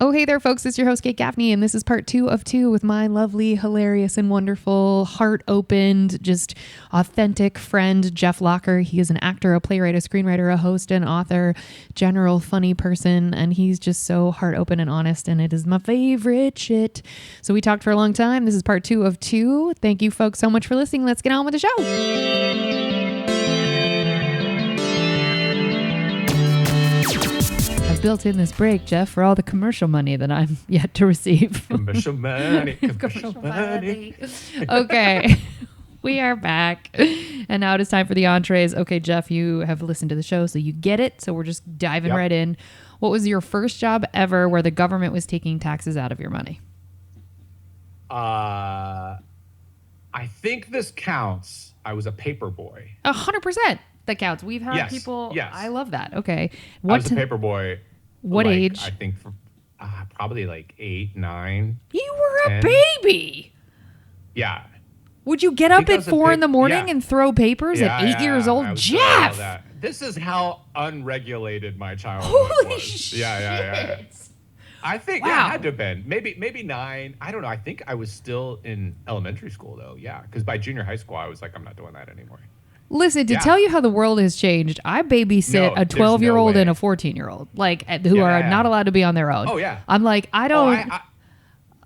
Oh, hey there, folks. It's your host, Kate Gaffney, and this is part 2 of 2 with my lovely, hilarious, and wonderful, heart-opened, just authentic friend, Jeff Locker. He is an actor, a playwright, a screenwriter, a host, an author, general funny person, and he's just so heart-open and honest, and it is my favorite shit. So we talked for a long time. This is part 2 of 2. Thank you, folks, so much for listening. Let's get on with the show. I've built in this break, Jeff, for all the commercial money that I'm yet to receive. Commercial money. Commercial money. Okay. We are back. And now it is time for the entrees. Okay, Jeff, you have listened to the show, so you get it. So we're just diving right in. What was your first job ever where the government was taking taxes out of your money? I think this counts. I was a paper boy. 100%. That counts. We've had people. Yes. I love that. Okay. I was a paper boy. What age? I think for, probably like 8, 9. You were 10. a baby. Yeah. Would you get up at 4 in the morning and throw papers at 8 years old? Jeff! This is how unregulated my childhood Holy was. shit. Yeah. I think it had to have been. Maybe 9. I don't know. I think I was still in elementary school, though. Yeah, because by junior high school, I was like, I'm not doing that anymore. Listen, to tell you how the world has changed, I babysit a 12-year-old and a 14-year-old, like who are not allowed to be on their own. Oh, yeah. I'm like, I don't...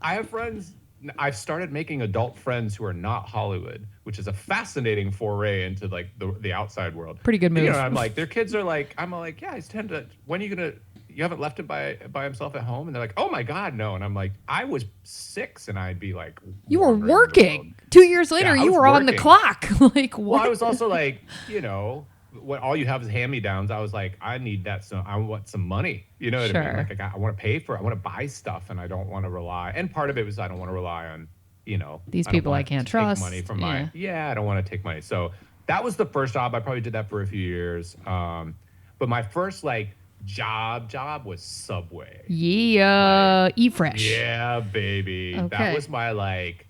I have friends... I've started making adult friends who are not Hollywood, which is a fascinating foray into like the outside world. Pretty good move. You know, I'm like, their kids are like, I'm like, yeah, he's 10 to... When are you going to... You haven't left him by himself at home? And they're like, oh my God, no. And I'm like, I was 6 and I'd be like... You were working. 2 years later, you were on the clock. Like, what? Well, I was also like, you know, what all you have is hand-me-downs. I was like, I need that. So I want some money. You know what I mean? Like, I want to pay for it. I want to buy stuff and I don't want to rely. And part of it was I don't want to rely on, you know... These people I can't trust. Money from I don't want to take money. So that was the first job. I probably did that for a few years. But my first, like... job was Subway. Yeah, Eat Fresh. Yeah, baby. Okay. That was my like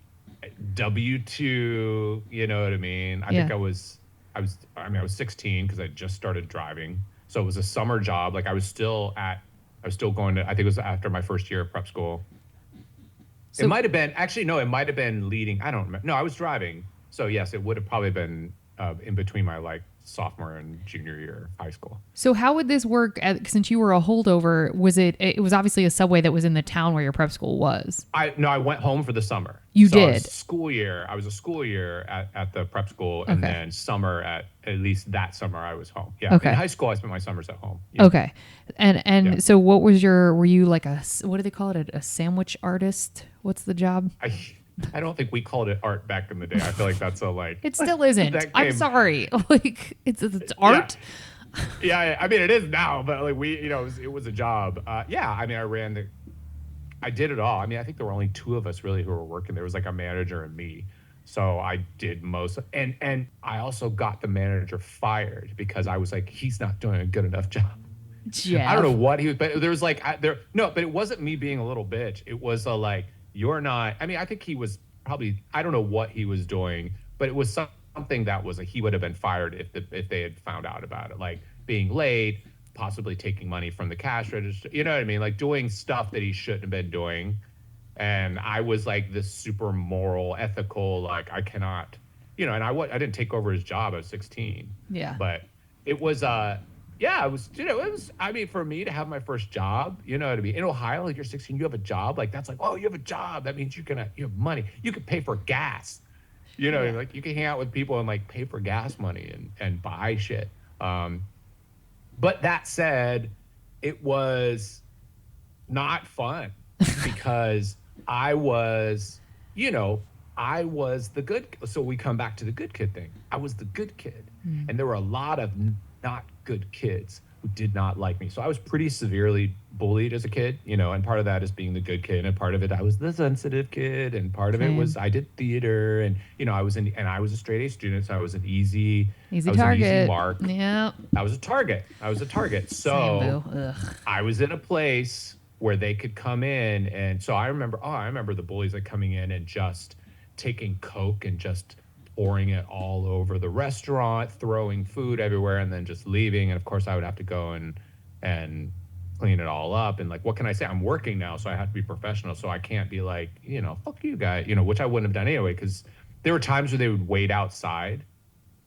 W-2, you know what I mean? I think I was 16 because I just started driving. So it was a summer job. Like I was still going to, I think it was after my first year of prep school. So, it might have been leading, I don't remember. No, I was driving. So yes, it would have probably been in between my like sophomore and junior year of high school. So how would this work since you were a holdover? Was it was obviously a Subway that was in the town where your prep school was? I went home for the summer. You did? I was a school year at the prep school and then summer at least that summer I was home. Yeah. Okay. In high school I spent my summers at home. Yeah. Okay. And so what was were you like what do they call it? A sandwich artist? What's the job? I don't think we called it art back in the day. I feel like that's a like... It still isn't. I'm sorry. Like, it's art. Yeah, I mean, it is now, but like it was a job. I mean, I did it all. I mean, I think there were only 2 of us really who were working. There was like a manager and me. So I did most. And I also got the manager fired because I was like, he's not doing a good enough job. Yeah. I don't know what he was, but there was like, but it wasn't me being a little bitch. It was like, you're not, I mean, I think he was probably, I don't know what he was doing, but it was something that was he would have been fired if they had found out about it, like being late, possibly taking money from the cash register, you know what I mean? Like doing stuff that he shouldn't have been doing. And I was like this super moral, ethical, like I cannot, you know, and I didn't take over his job. I was 16. Yeah. But it was, I mean, for me to have my first job, you know what I mean? In Ohio, like you're 16, you have a job. Like that's like, oh, you have a job. That means you have money. You can pay for gas. You know, like you can hang out with people and like pay for gas money and buy shit. But that said, it was not fun because I was the good. So we come back to the good kid thing. I was the good kid. And there were a lot of not good kids who did not like me. So I was pretty severely bullied as a kid, you know, and part of that is being the good kid. And part of it, I was the sensitive kid. And part of it was I did theater and, you know, I was a straight A student. So I was an easy target. Mark. Yeah. I was a target. So I was in a place where they could come in. And so I remember the bullies like coming in and just taking Coke and just pouring it all over the restaurant, throwing food everywhere, and then just leaving. And of course, I would have to go and clean it all up. And like, what can I say? I'm working now, so I have to be professional. So I can't be like, fuck you guys, which I wouldn't have done anyway, because there were times where they would wait outside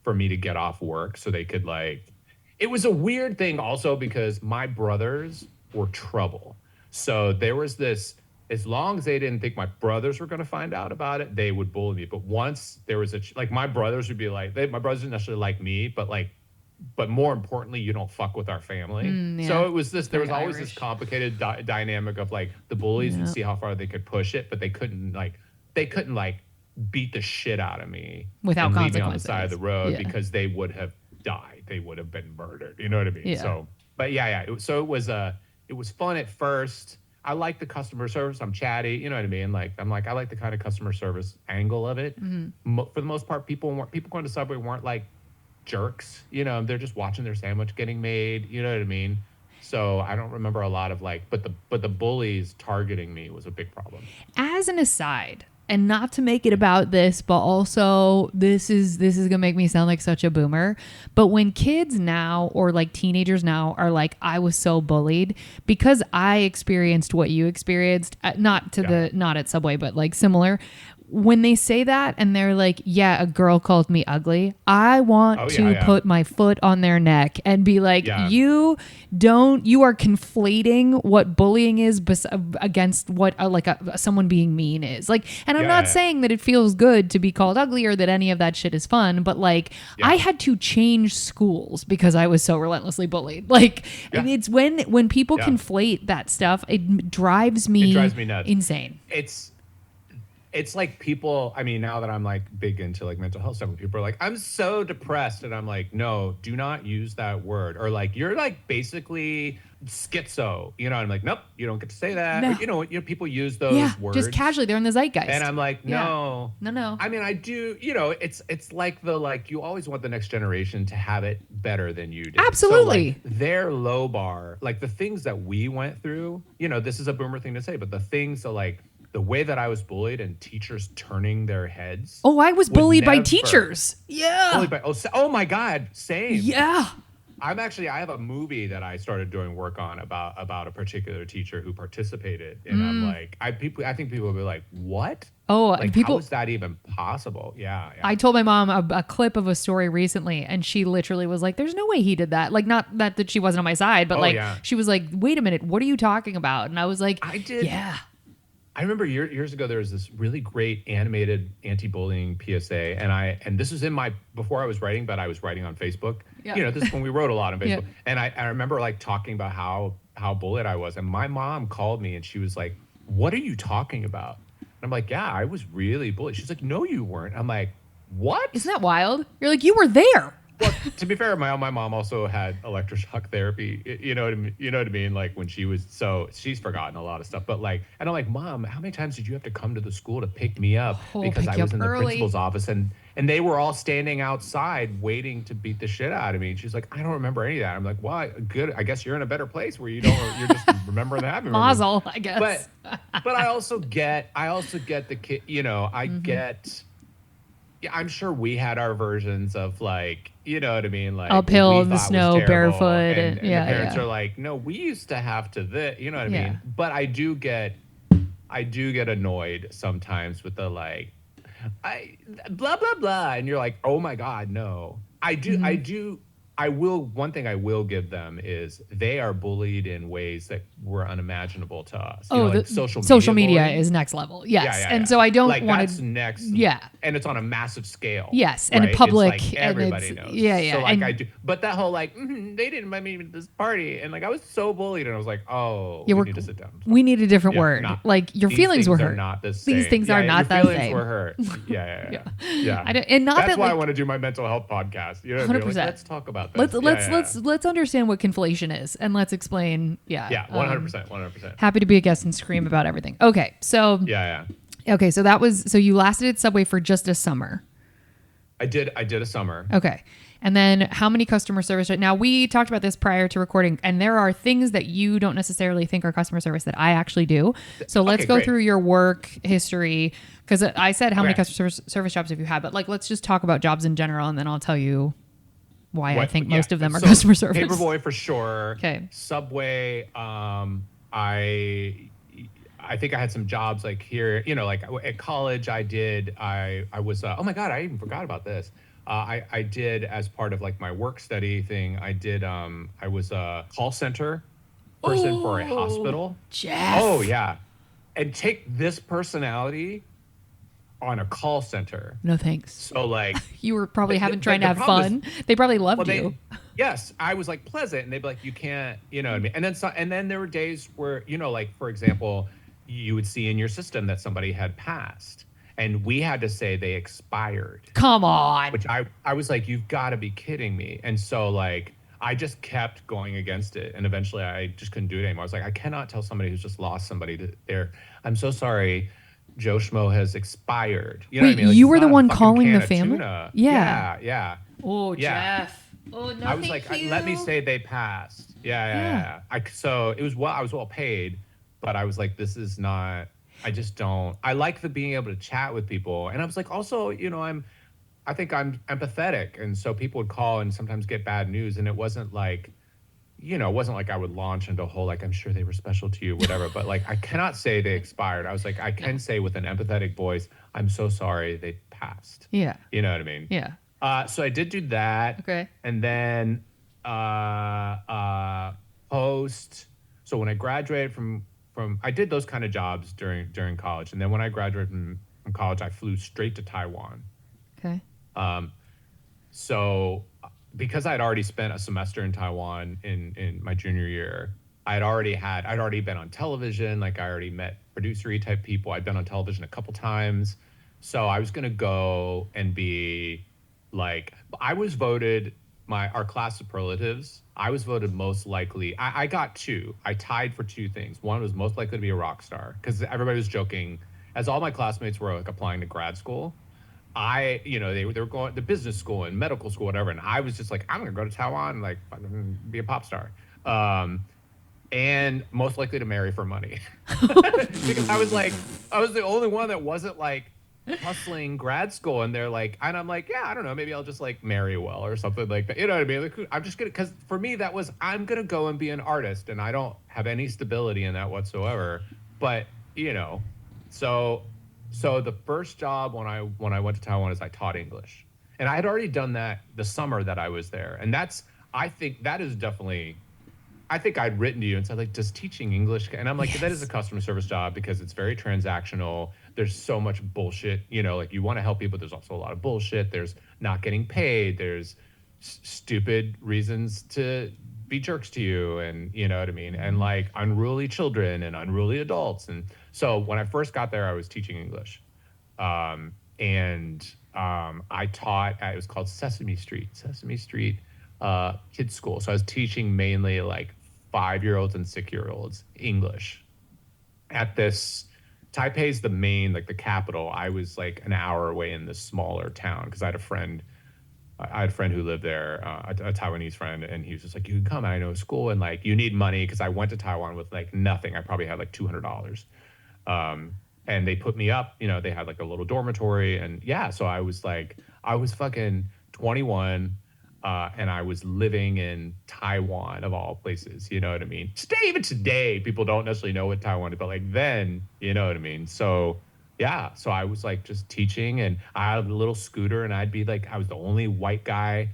for me to get off work so they could like, it was a weird thing also because my brothers were trouble. So there was this, as long as they didn't think my brothers were going to find out about it, they would bully me. But once there was like my brothers would be like, my brothers didn't necessarily like me, but more importantly, you don't fuck with our family. Yeah. So it was this, there was Very always Irish. this complicated dynamic of like the bullies would see how far they could push it, but they couldn't beat the shit out of me Without and leave me on the consequences. side of the road Yeah. because they would have died. They would have been murdered. You know what I mean? Yeah. So, but so it was fun at first. I like the customer service. I'm chatty. You know what I mean? I like the kind of customer service angle of it. Mm-hmm. For the most part, people going to Subway weren't like jerks. They're just watching their sandwich getting made. You know what I mean? So I don't remember a lot of but the bullies targeting me was a big problem. As an aside, and not to make it about this, but also this is gonna make me sound like such a boomer, but when kids now or like teenagers now are like, I was so bullied because I experienced what you experienced, not at Subway, but like similar. When they say that and they're like, yeah, a girl called me ugly, I want to put my foot on their neck and be like, you are conflating what bullying is against what someone being mean is. Like, and I'm not saying that it feels good to be called ugly or that any of that shit is fun, but like I had to change schools because I was so relentlessly bullied. Like, and it's when people conflate that stuff, it drives me nuts. Insane. It's like people, I mean, now that I'm like big into like mental health stuff, people are like, I'm so depressed. And I'm like, no, do not use that word. Or like, you're like basically schizo. I'm like, nope, you don't get to say that. No. Or, people use those words. Just casually. They're in the zeitgeist. And I'm like, no. No. I mean, I do, it's like you always want the next generation to have it better than you did. Absolutely. So like, their low bar, like the things that we went through, this is a boomer thing to say, but the things that like, the way that I was bullied and teachers turning their heads. Oh, I was bullied by teachers. Yeah. Bullied by, oh my God, same. Yeah. I have a movie that I started doing work on about a particular teacher who participated. And I'm like, I think people will be like, what? Oh, like, how is that even possible? Yeah. I told my mom a clip of a story recently, and she literally was like, there's no way he did that. Like, not that she wasn't on my side, but she was like, wait a minute, what are you talking about? And I was like, I did. Yeah. I remember years ago, there was this really great animated anti-bullying PSA. And this was before I was writing, but I was writing on Facebook. Yeah. This is when we wrote a lot on Facebook. Yeah. And I remember like talking about how bullied I was. And my mom called me and she was like, what are you talking about? And I'm like, yeah, I was really bullied. She's like, no, you weren't. I'm like, what? Isn't that wild? You're like, you were there. Well, to be fair, my mom also had electroshock therapy. You know what I mean? Like when so she's forgotten a lot of stuff. But like, and I'm like, Mom, how many times did you have to come to the school to pick me up? Because I was in the principal's office and they were all standing outside waiting to beat the shit out of me. And she's like, I don't remember any of that. I'm like, well, good. I guess you're in a better place where you're just remembering that. Mazel, I guess. But I also get the kid. I get. Yeah, I'm sure we had our versions of like, you know what I mean? Like uphill in the snow, barefoot. And the parents are like, no, we used to have to this, you know what I mean? But I do get annoyed sometimes with the like, blah, blah, blah. And you're like, oh my God, no. One thing I will give them is they are bullied in ways that were unimaginable to us. Like social media is next level. Yes. Yeah. And so I don't want that's next. Yeah. And it's on a massive scale. Yes. And public. It's like everybody knows. Yeah. So like I do. But that whole like, they didn't invite me to this party. And like, I was so bullied. And I was like, we need to sit down. We need a different word. Like your feelings were hurt. Not the same. These things are not the same. Your feelings were hurt. Yeah. That's why I want to do my mental health podcast. 100%. Let's talk about this. Let's understand what conflation is and let's explain. Yeah. 100%. Happy to be a guest and scream about everything. Okay. So okay. So you lasted at Subway for just a summer. I did a summer. Okay. And then how many customer service? Now we talked about this prior to recording, and there are things that you don't necessarily think are customer service that I actually do. So let's go through your work history, because I said how many customer service jobs have you had, but like let's just talk about jobs in general, and then I'll tell you why I think Yeah. most of them are So customer service. Paperboy for sure. Okay. Subway. I think I had some jobs like here, like at college I was, oh my God, I even forgot about this. I did as part of like my work study thing, I was a call center person for a hospital. Jeff. Oh yeah. And take this personality on a call center. No thanks. So like you were probably trying to the have problem fun. They probably loved well, you. yes, I was like pleasant, and they'd be like, "You can't," you know what I mean. And then there were days where, like for example, you would see in your system that somebody had passed, and we had to say they expired. Come on. Which I was like, "You've got to be kidding me!" And so like I just kept going against it, and eventually I just couldn't do it anymore. I was like, I cannot tell somebody who's just lost somebody to their. I'm so sorry. Joe Schmo has expired. You know Wait, what I mean? Like, you it's were the not a one fucking calling can the of family? tuna. Yeah. Yeah. Oh, Yeah. Jeff. Oh, no, I was like, let me say they passed. Yeah. So it was I was well paid, but I was like, this is not. I just don't. I like the being able to chat with people, and I was like, also, I think I'm empathetic, and so people would call and sometimes get bad news, and it wasn't like. It wasn't like I would launch into a whole, like, I'm sure they were special to you, whatever. But, like, I cannot say they expired. I was like, I can say with an empathetic voice, I'm so sorry they passed. Yeah. You know what I mean? Yeah. So I did do that. Okay. And then post. So when I graduated from I did those kind of jobs during college. And then when I graduated from college, I flew straight to Taiwan. Okay. So because I'd already spent a semester in Taiwan in my junior year, I'd already been on television. Like I already met producer-y type people. I'd been on television a couple times. So I was going to go and be like, I was voted our class superlatives. I was voted most likely. I got two. I tied for two things. One was most likely to be a rock star because everybody was joking as all my classmates were like applying to grad school. They were going to business school and medical school, whatever. And I was just like, I'm going to go to Taiwan and like be a pop star. And most likely to marry for money. Because I was the only one that wasn't like hustling grad school. And they're like, and I'm like, yeah, I don't know. Maybe I'll just like marry well or something like that. You know what I mean? Like, I'm just going to, because for me, I'm going to go and be an artist. And I don't have any stability in that whatsoever. But, So the first job when I went to Taiwan is I taught English, and I had already done that the summer that I was there, and I think I'd written to you and said like, does teaching English, and I'm like, yes. That is a customer service job because it's very transactional. There's so much bullshit, like you want to help people. There's also a lot of bullshit. There's not getting paid. There's stupid reasons to be jerks to you, and you know what I mean, and like unruly children and unruly adults. And so when I first got there, I was teaching English, and I taught. It was called Sesame Street Kids School. So I was teaching mainly like 5-year-olds and 6-year-olds English. At this, Taipei's the main, like the capital. I was like an hour away in this smaller town because I had a friend who lived there, a Taiwanese friend, and he was just like, you can come, I know a school, and like, you need money, because I went to Taiwan with like nothing. I probably had like $200. And they put me up, they had like a little dormitory, and yeah, so I was fucking 21, and I was living in Taiwan of all places, you know what I mean? Even today, people don't necessarily know what Taiwan is, but like then, you know what I mean? So yeah, so I was like just teaching, and I had a little scooter, and I'd be like, I was the only white guy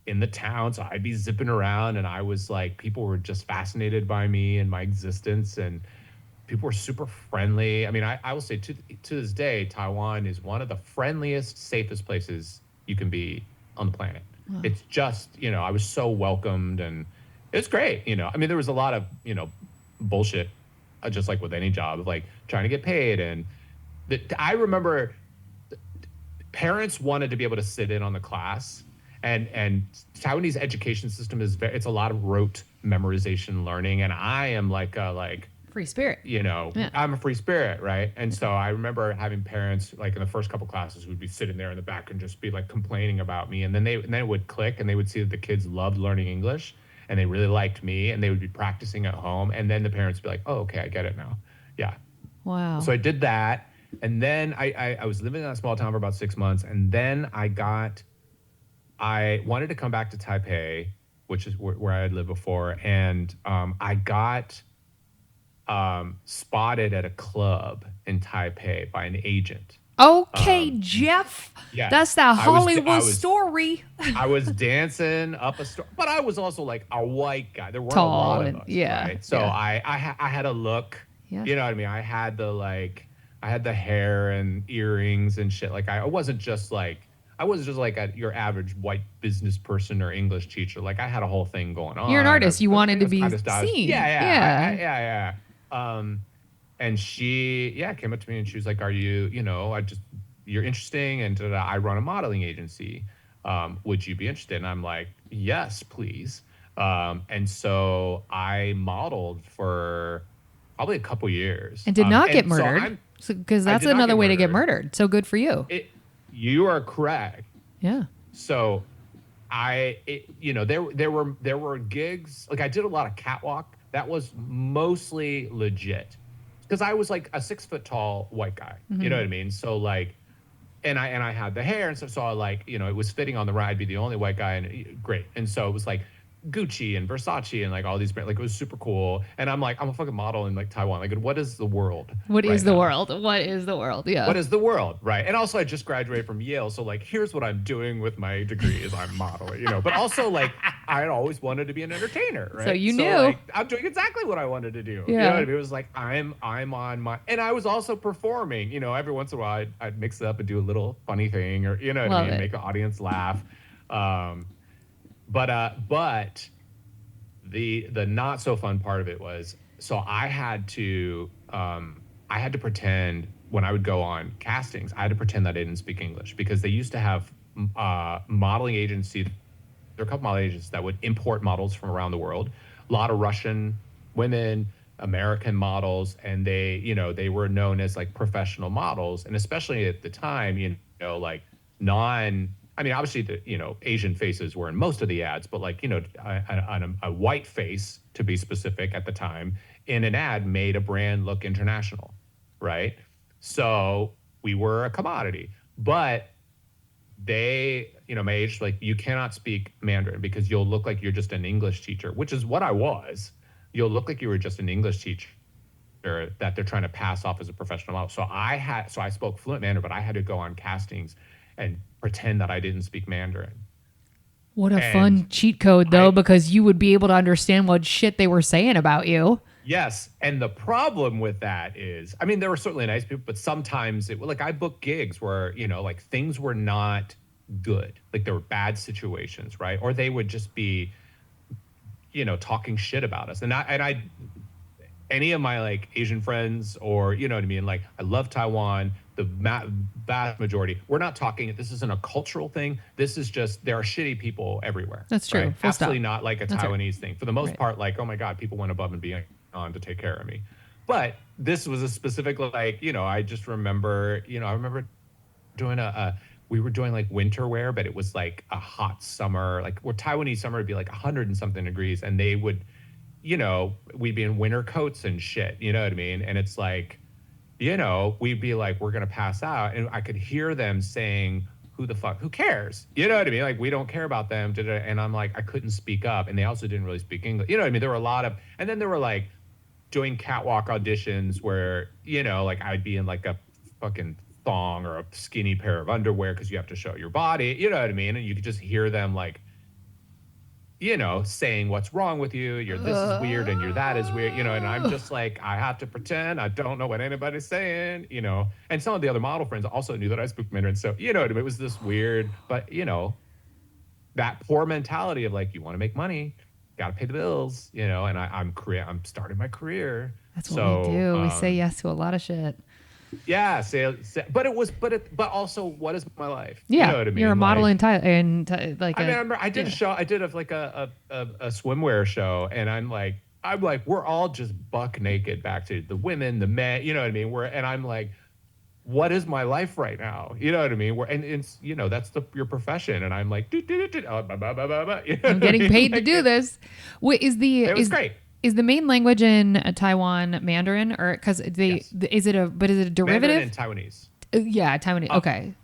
in the town, so I'd be zipping around, and I was like, people were just fascinated by me and my existence, and people were super friendly. I mean, I will say to this day, Taiwan is one of the friendliest, safest places you can be on the planet. Wow. It's just, I was so welcomed, and it's great. I mean, there was a lot of, bullshit, just like with any job, of like trying to get paid, and I remember parents wanted to be able to sit in on the class, and Taiwanese education system it's a lot of rote memorization learning, and I am like free spirit. Yeah. I'm a free spirit, right? And so I remember having parents like in the first couple classes who would be sitting there in the back and just be like complaining about me, and then it would click, and they would see that the kids loved learning English, and they really liked me, and they would be practicing at home, and then the parents would be like, oh, okay, I get it now. Yeah. Wow. So I did that. And then I was living in that small town for about 6 months. And then I got I wanted to come back to Taipei, which is where I had lived before, and I got spotted at a club in Taipei by an agent. Okay, Jeff. Yeah, That's that I was Hollywood story. I was dancing up a store, but I was also like a white guy. There weren't a Tall lot of and- us, yeah, right? So yeah. I had a look. Yeah. You know what I mean? I had the hair and earrings and shit. Like I wasn't just like your average white business person or English teacher. Like I had a whole thing going on. You're an artist. You wanted to be Kind of stylish. seen. Yeah, Yeah. yeah. And she, came up to me and she was like, "Are you, you're interesting, and I run a modeling agency. Would you be interested?" And I'm like, "Yes, please." And so I modeled for probably a couple years And did not get and so murdered. Because I that's did not another get way to get murdered. murdered. So good for you. You are correct. Yeah. So there were gigs, like I did a lot of catwalk. That was mostly legit because I was like a 6 foot tall white guy. You know what I mean? So like, and I had the hair and stuff. So I like, it was fitting on the ride, I'd be the only white guy, and great. And so it was like Gucci and Versace and like all these brands, like it was super cool. And I'm like, I'm a fucking model in like Taiwan. Like, what is the world? What is right the now? world? What is the world? Yeah. What is the world? Right. And also I just graduated from Yale. So like, here's what I'm doing with my degree is I'm modeling, but also like I had always wanted to be an entertainer. Right. So you knew. Like, I'm doing exactly what I wanted to do. Yeah. You know what I mean? It was like, I'm on my, and I was also performing, every once in a while I'd mix it up and do a little funny thing or, what I Love mean? it. Make an audience laugh. But the not so fun part of it was, so I had to pretend when I would go on castings, I had to pretend that I didn't speak English because they used to have modeling agency. There are a couple modeling agencies that would import models from around the world. A lot of Russian women, American models, and they were known as like professional models. And especially at the time, like obviously the Asian faces were in most of the ads, but like a white face, to be specific, at the time in an ad made a brand look international, right? So we were a commodity, but they, my age, like, you cannot speak Mandarin because you'll look like you're just an English teacher, which is what I was. You'll look like you were just an English teacher that they're trying to pass off as a professional model. So I spoke fluent Mandarin, but I had to go on castings and pretend that I didn't speak Mandarin. What a fun cheat code, though, because you would be able to understand what shit they were saying about you. Yes. And the problem with that is, there were certainly nice people, but sometimes I booked gigs where, like things were not good. Like there were bad situations, right? Or they would just be, talking shit about us. And I any of my like Asian friends or, like I love Taiwan, the vast majority, we're not talking, this isn't a cultural thing. This is just, there are shitty people everywhere. That's true. Right? Full Absolutely stop. not like a That's Taiwanese right. thing. For the most Right. part, like, oh my God, people went above and beyond to take care of me. But this was a specific, like, I just remember, I remember doing we were doing like winter wear, but it was like a hot summer, like where Taiwanese summer would be like 100 and something degrees. And they would, we'd be in winter coats and shit, you know what I mean? And it's like, we'd be like, we're going to pass out. And I could hear them saying, who cares? You know what I mean? Like, we don't care about them. And I'm like, I couldn't speak up. And they also didn't really speak English. You know what I mean? There were a lot of, and then there were like doing catwalk auditions where, like I'd be in like a fucking thong or a skinny pair of underwear because you have to show your body. You know what I mean? And you could just hear them like, saying what's wrong with you. You're this is weird and you're that is weird, and I'm just like, I have to pretend I don't know what anybody's saying, and some of the other model friends also knew that I spoke Mandarin. So, it was this weird, but that poor mentality of like, you want to make money, got to pay the bills, and I'm starting my career. That's what we do. We say yes to a lot of shit. Yeah, but also, what is my life? Yeah, you know what I mean? You're a model like, like. I remember I did a show. I did a swimwear show, and I'm like, we're all just buck naked back to the women, the men. You know what I mean? And I'm like, what is my life right now? You know what I mean? And it's that's your profession, and I'm like, I'm getting paid to do this. Wait, it was great. Is the main language in Taiwan Mandarin, or because Yes. is it a derivative? Mandarin and Taiwanese. Yeah, Taiwanese. Okay.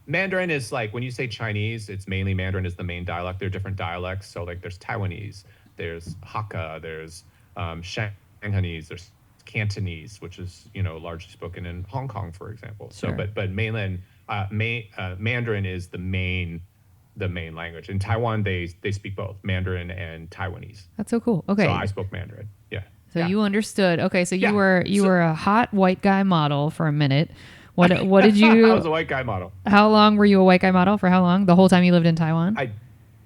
Mandarin is like when you say Chinese, it's mainly Mandarin is the main dialect. There are different dialects. So like there's Taiwanese, there's Hakka, there's Shanghainese, there's Cantonese, which is largely spoken in Hong Kong, for example. So Sure. but mainland Mandarin is the main language. In Taiwan, they speak both Mandarin and Taiwanese. That's so cool. So Okay. I spoke Mandarin. Yeah. So Yeah. you understood. Okay, so you Yeah. were So a hot white guy model for a minute. What did I was you a white guy model. how long were you a white guy model for how long? The whole time you lived in Taiwan? I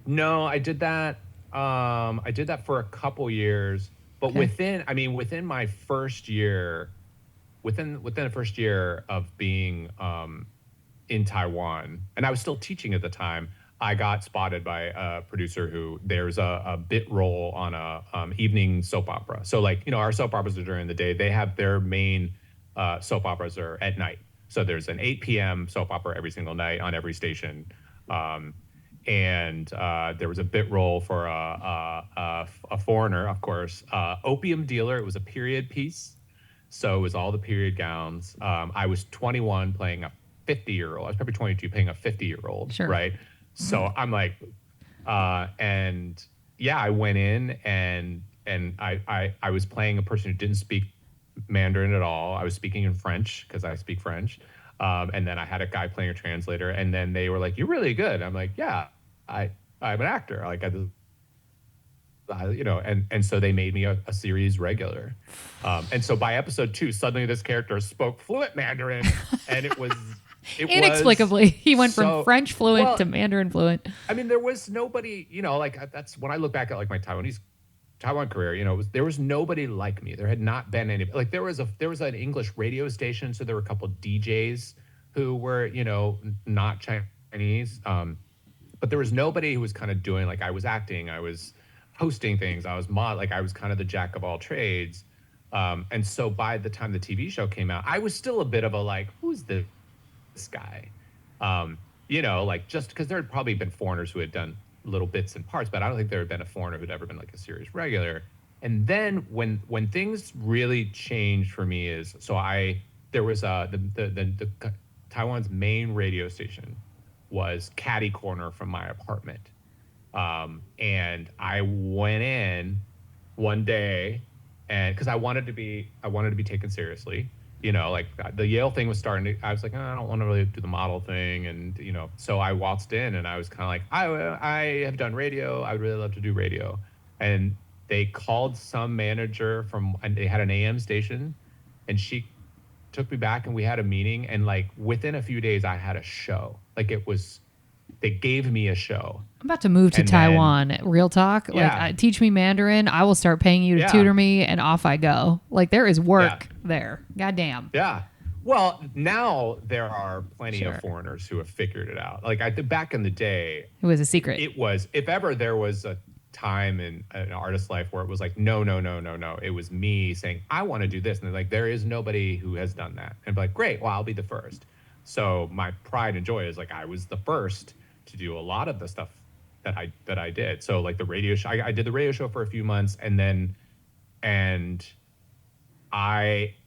No, I did that. I did that for a couple years, but Okay. within my first year, within the first year of being in Taiwan, and I was still teaching at the time. I got spotted by a producer who there's a bit role on a evening soap opera. So like our soap operas are during the day. They have their main soap operas are at night. So there's an 8 p.m. soap opera every single night on every station. Um, and there was a bit role for a foreigner, of course, opium dealer. It was a period piece, so it was all the period gowns. I was 21 playing a 50-year-old. I was probably 22 playing a 50-year-old, Sure. right? So I'm like, and yeah, I went in and I was playing a person who didn't speak Mandarin at all. I was speaking in French because I speak French. And then I had a guy playing a translator, and then they were like, "You're really good." I'm like, "Yeah, I'm an actor." Like and so they made me a series regular. And so by episode 2, suddenly this character spoke fluent Mandarin, and it was Inexplicably, he went from so French fluent to well. Mandarin fluent. I mean, there was nobody, like that's when I look back at like my Taiwan career, there was nobody like me. There had not been any, like there was an English radio station. So there were a couple of DJs who were, not Chinese. But there was nobody who was kind of doing, like I was acting, I was hosting things, I was like I was kind of the jack of all trades. And so by the time the TV show came out, I was still a bit of a like, who's this guy? Like just because there had probably been foreigners who had done little bits and parts, but I don't think there had been a foreigner who'd ever been like a series regular. And then when things really changed for me is there was the Taiwan's main radio station was catty corner from my apartment, and I went in one day, and because I wanted to be taken seriously. Like the Yale thing was starting to, I was like, I don't want to really do the model thing. And, so I waltzed in and I was kind of like, I have done radio. I would really love to do radio. And they called some manager and they had an AM station, and she took me back and we had a meeting. And like within a few days I had a show. Like they gave me a show. I'm about to move to And Taiwan. Real talk. Yeah. Like, teach me Mandarin. I will start paying you to Yeah. tutor me, and off I go. Like, there is work Yeah. there. Goddamn. Yeah. Well, now there are plenty Sure. of foreigners who have figured it out. Like back in the day, It was a secret. it was, if ever there was a time in an artist's life where it was like, no, no, no, no, no. It was me saying, I want to do this. And they're like, there is nobody who has done that. And be like, great, well, I'll be the first. So my pride and joy is like, I was the first to do a lot of the stuff that I did. So like the radio show, I did the radio show for a few months, and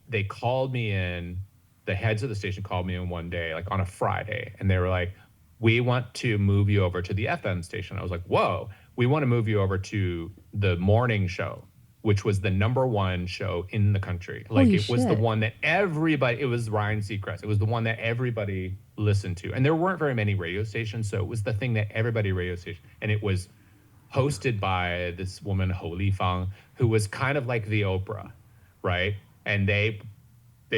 they called me in, the heads of the station called me in one day, like on a Friday, and they were like, we want to move you over to the FM station. I was like, whoa, we want to move you over to the morning show, which was the #1 show in the country. Like Holy it was the shit. one that it was Ryan Seacrest. It was the one that everybody listened to. And there weren't very many radio stations, so it was the thing that everybody radio station. And it was hosted by this woman, Ho Li Fang, who was kind of like the Oprah, right? And they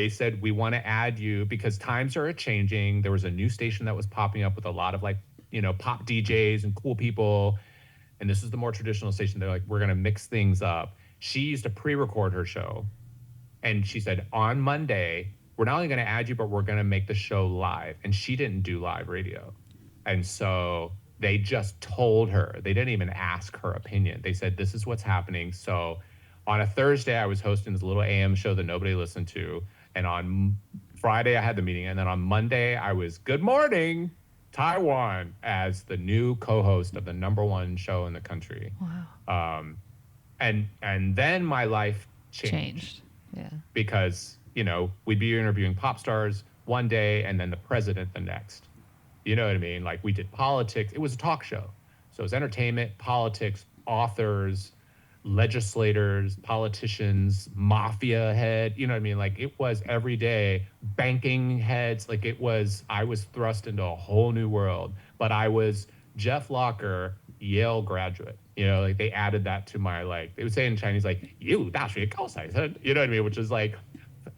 said, we want to add you because times are changing. There was a new station that was popping up with a lot of like, pop DJs and cool people. And this is the more traditional station. They're like, we're going to mix things up. She used to pre-record her show. And she said, on Monday, we're not only going to add you, but we're going to make the show live. And she didn't do live radio. And so they just told her. They didn't even ask her opinion. They said, this is what's happening. So on a Thursday, I was hosting this little AM show that nobody listened to. And on Friday, I had the meeting. And then on Monday, I was Good Morning Taiwan as the new co-host of the #1 show in the country. Wow. And then my life changed. Yeah. Because, we'd be interviewing pop stars one day and then the president the next. You know what I mean? Like we did politics. It was a talk show. So it was entertainment, politics, authors, legislators, politicians, mafia head, you know what I mean? Like it was every day, banking heads, like I was thrust into a whole new world. But I was Jeff Locker, Yale graduate. You know, like they added that to my, like, they would say in Chinese, like, you, 大学高材生, you know what I mean? Which is like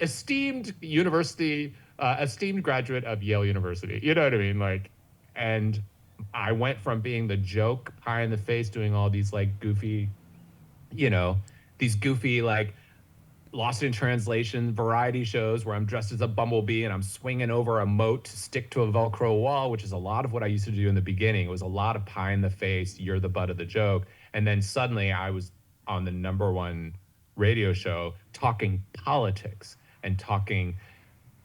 esteemed university, esteemed graduate of Yale University. You know what I mean? Like, and I went from being the joke, pie in the face, doing all these like goofy, you know, these goofy, like, Lost in Translation variety shows where I'm dressed as a bumblebee and I'm swinging over a moat to stick to a Velcro wall, which is a lot of what I used to do in the beginning. It was a lot of pie in the face, you're the butt of the joke. And then suddenly I was on the #1 radio show talking politics and talking,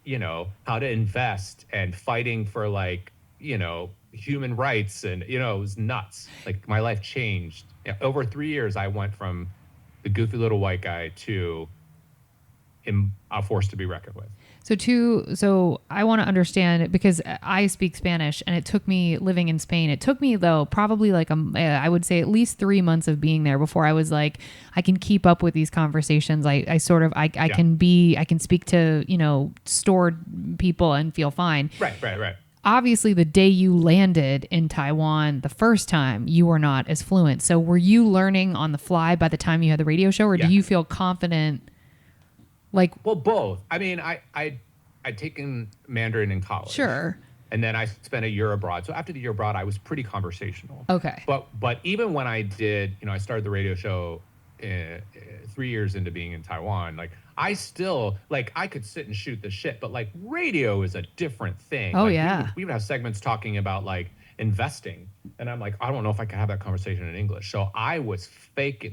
you know, how to invest and fighting for, like, you know, human rights. And, you know, it was nuts. Like my life changed. Over 3 years, I went from the goofy little white guy to a force to be reckoned with. So I want to understand, because I speak Spanish and it took me living in Spain. It took me though, probably like, I would say at least 3 months of being there before I was like, I can keep up with these conversations. I can speak to, you know, stored people and feel fine. Right. Obviously, the day you landed in Taiwan the first time, you were not as fluent. So were you learning on the fly by the time you had the radio show, or do you feel confident? Like, well, both. I mean, I'd taken Mandarin in college. Sure. And then I spent a year abroad. So after the year abroad, I was pretty conversational. Okay. But even when I did, you know, I started the radio show 3 years into being in Taiwan, like I still, like, I could sit and shoot the shit, but like radio is a different thing. Oh, like, yeah. We would have segments talking about like investing. And I'm like, I don't know if I can have that conversation in English. So I was fake.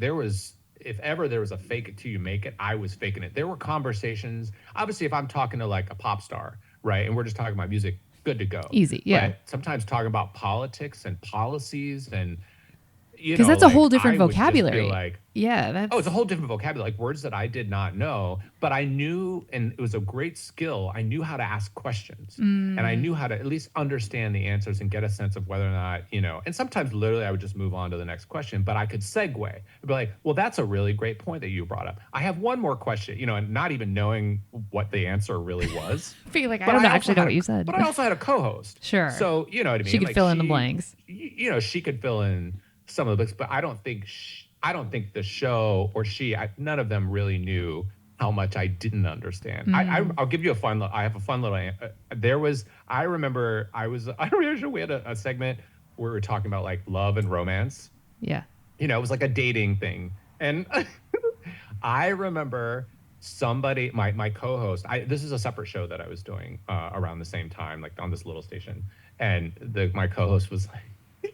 If ever there was a fake it till you make it, I was faking it. There were conversations. Obviously, if I'm talking to like a pop star, right, and we're just talking about music, good to go. Easy, yeah. But sometimes talking about politics and policies and, you know, because that's a like, whole different I would just be vocabulary. like, yeah, it's a whole different vocabulary, like words that I did not know, but I knew, and it was a great skill. I knew how to ask questions, and I knew how to at least understand the answers and get a sense of whether or not, you know, and sometimes literally I would just move on to the next question, but I could segue. I'd be like, well, that's a really great point that you brought up. I have one more question, you know, and not even knowing what the answer really was. Feel like I don't actually know what you said. But I also had a co-host. Sure. So, you know what I mean? She could fill in the blanks. You know, she could fill in some of the books, but I don't think the show or none of them really knew how much I didn't understand. I'll give you I have a fun little, I remember we had a segment where we were talking about like love and romance. Yeah. You know, it was like a dating thing. And I remember somebody, my co-host, this is a separate show that I was doing around the same time, like on this little station. And my co-host was like,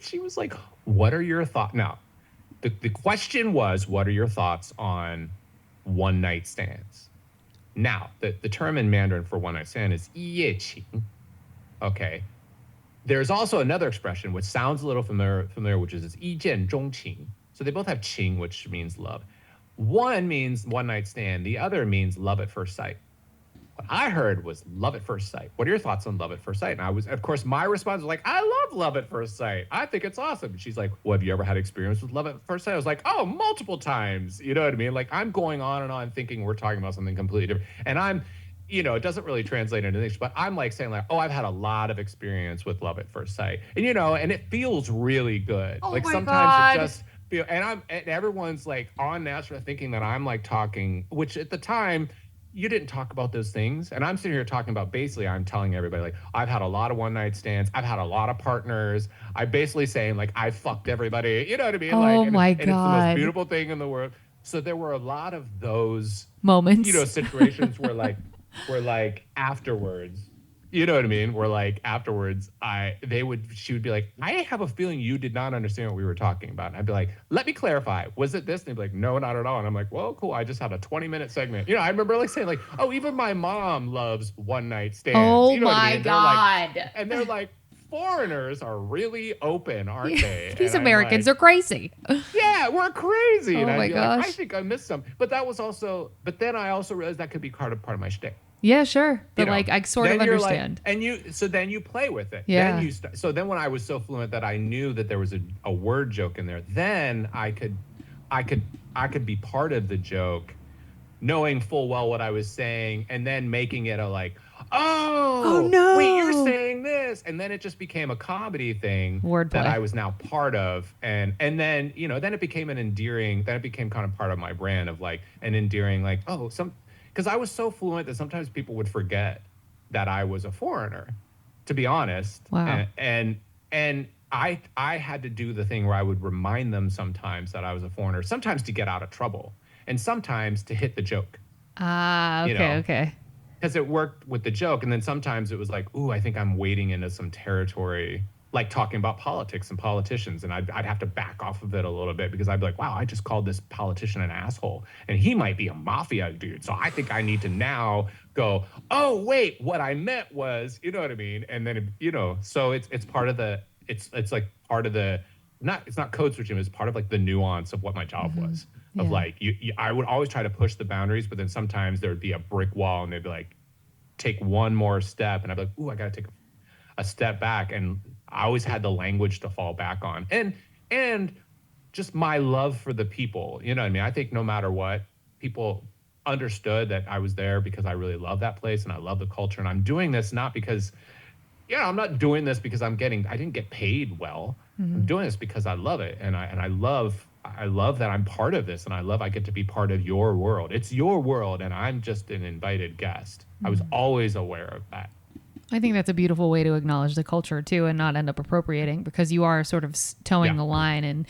she was like, what are your thoughts? Now, the question was, what are your thoughts on one night stands? Now, the term in Mandarin for one night stand is 一夜情. Okay. There's also another expression which sounds a little familiar, which is 一见钟情. So they both have 情, which means love. One means one night stand. The other means love at first sight. What I heard was love at first sight. What are your thoughts on love at first sight? And of course, my response was like, I love love at first sight. I think it's awesome. And she's like, well, have you ever had experience with love at first sight? I was like, oh, multiple times. You know what I mean? Like, I'm going on and on thinking we're talking about something completely different. And I'm, you know, it doesn't really translate into English, but I'm like saying like, oh, I've had a lot of experience with love at first sight. And, you know, and it feels really good. Oh, like my sometimes God. it just feel, and everyone's like on Nasra thinking that I'm like talking, which at the time, you didn't talk about those things. And I'm sitting here talking about, basically, I'm telling everybody, like, I've had a lot of one night stands. I've had a lot of partners. I'm basically saying, like, I fucked everybody. You know what I mean? Oh, like, my and it's the most God. beautiful thing in the world. So there were a lot of those Moments. you know, situations where like afterwards, you know what I mean? Where like afterwards, she would be like, I have a feeling you did not understand what we were talking about. And I'd be like, let me clarify. Was it this? And they'd be like, no, not at all. And I'm like, well, cool. I just had a 20-minute segment. You know, I remember like saying like, oh, even my mom loves one night stands. Oh, you know what I my mean? God. And they're like, foreigners are really open, aren't they? These And I'm Americans like, are crazy. yeah, we're crazy. Oh And I'd my be like, gosh. I think I missed some. But then I also realized that could be part of my shtick. Yeah, sure. But You know, like, I sort of then you're like, understand. and so then you play with it. Yeah. So then when I was so fluent that I knew that there was a word joke in there, then I could, I could be part of the joke, knowing full well what I was saying, and then making it a like, Oh oh, wait, you're no. saying this, and then it just became a comedy thing that Wordplay. I was now part of, and then then it became an endearing, then it became kind of part of my brand of like an endearing like, oh, because I was so fluent that sometimes people would forget that I was a foreigner, to be honest, Wow. and I had to do the thing where I would remind them sometimes that I was a foreigner, sometimes to get out of trouble, and sometimes to hit the joke, Ah, you okay, know, okay. because it worked with the joke. And then sometimes it was like, ooh, I think I'm wading into some territory, like talking about politics and politicians. And I'd have to back off of it a little bit because I'd be like, wow, I just called this politician an asshole and he might be a mafia dude. So I think I need to now go, oh, wait, what I meant was, you know what I mean? And then, so it's part of the, it's like part of the, it's not code switching, it's part of like the nuance of what my job was. Of Yeah. like, I would always try to push the boundaries, but then sometimes there would be a brick wall and they'd be like, take one more step. And I'd be like, ooh, I got to take a step back. And I always had the language to fall back on. And just my love for the people. You know what I mean? I think no matter what, people understood that I was there because I really love that place and I love the culture. And I'm doing this not because, I'm not doing this because I didn't get paid well. I'm doing this because I love it. And I love that I'm part of this, and I get to be part of your world. It's your world, and I'm just an invited guest. I was always aware of that. I think that's a beautiful way to acknowledge the culture too, and not end up appropriating, because you are sort of towing Yeah. the line. And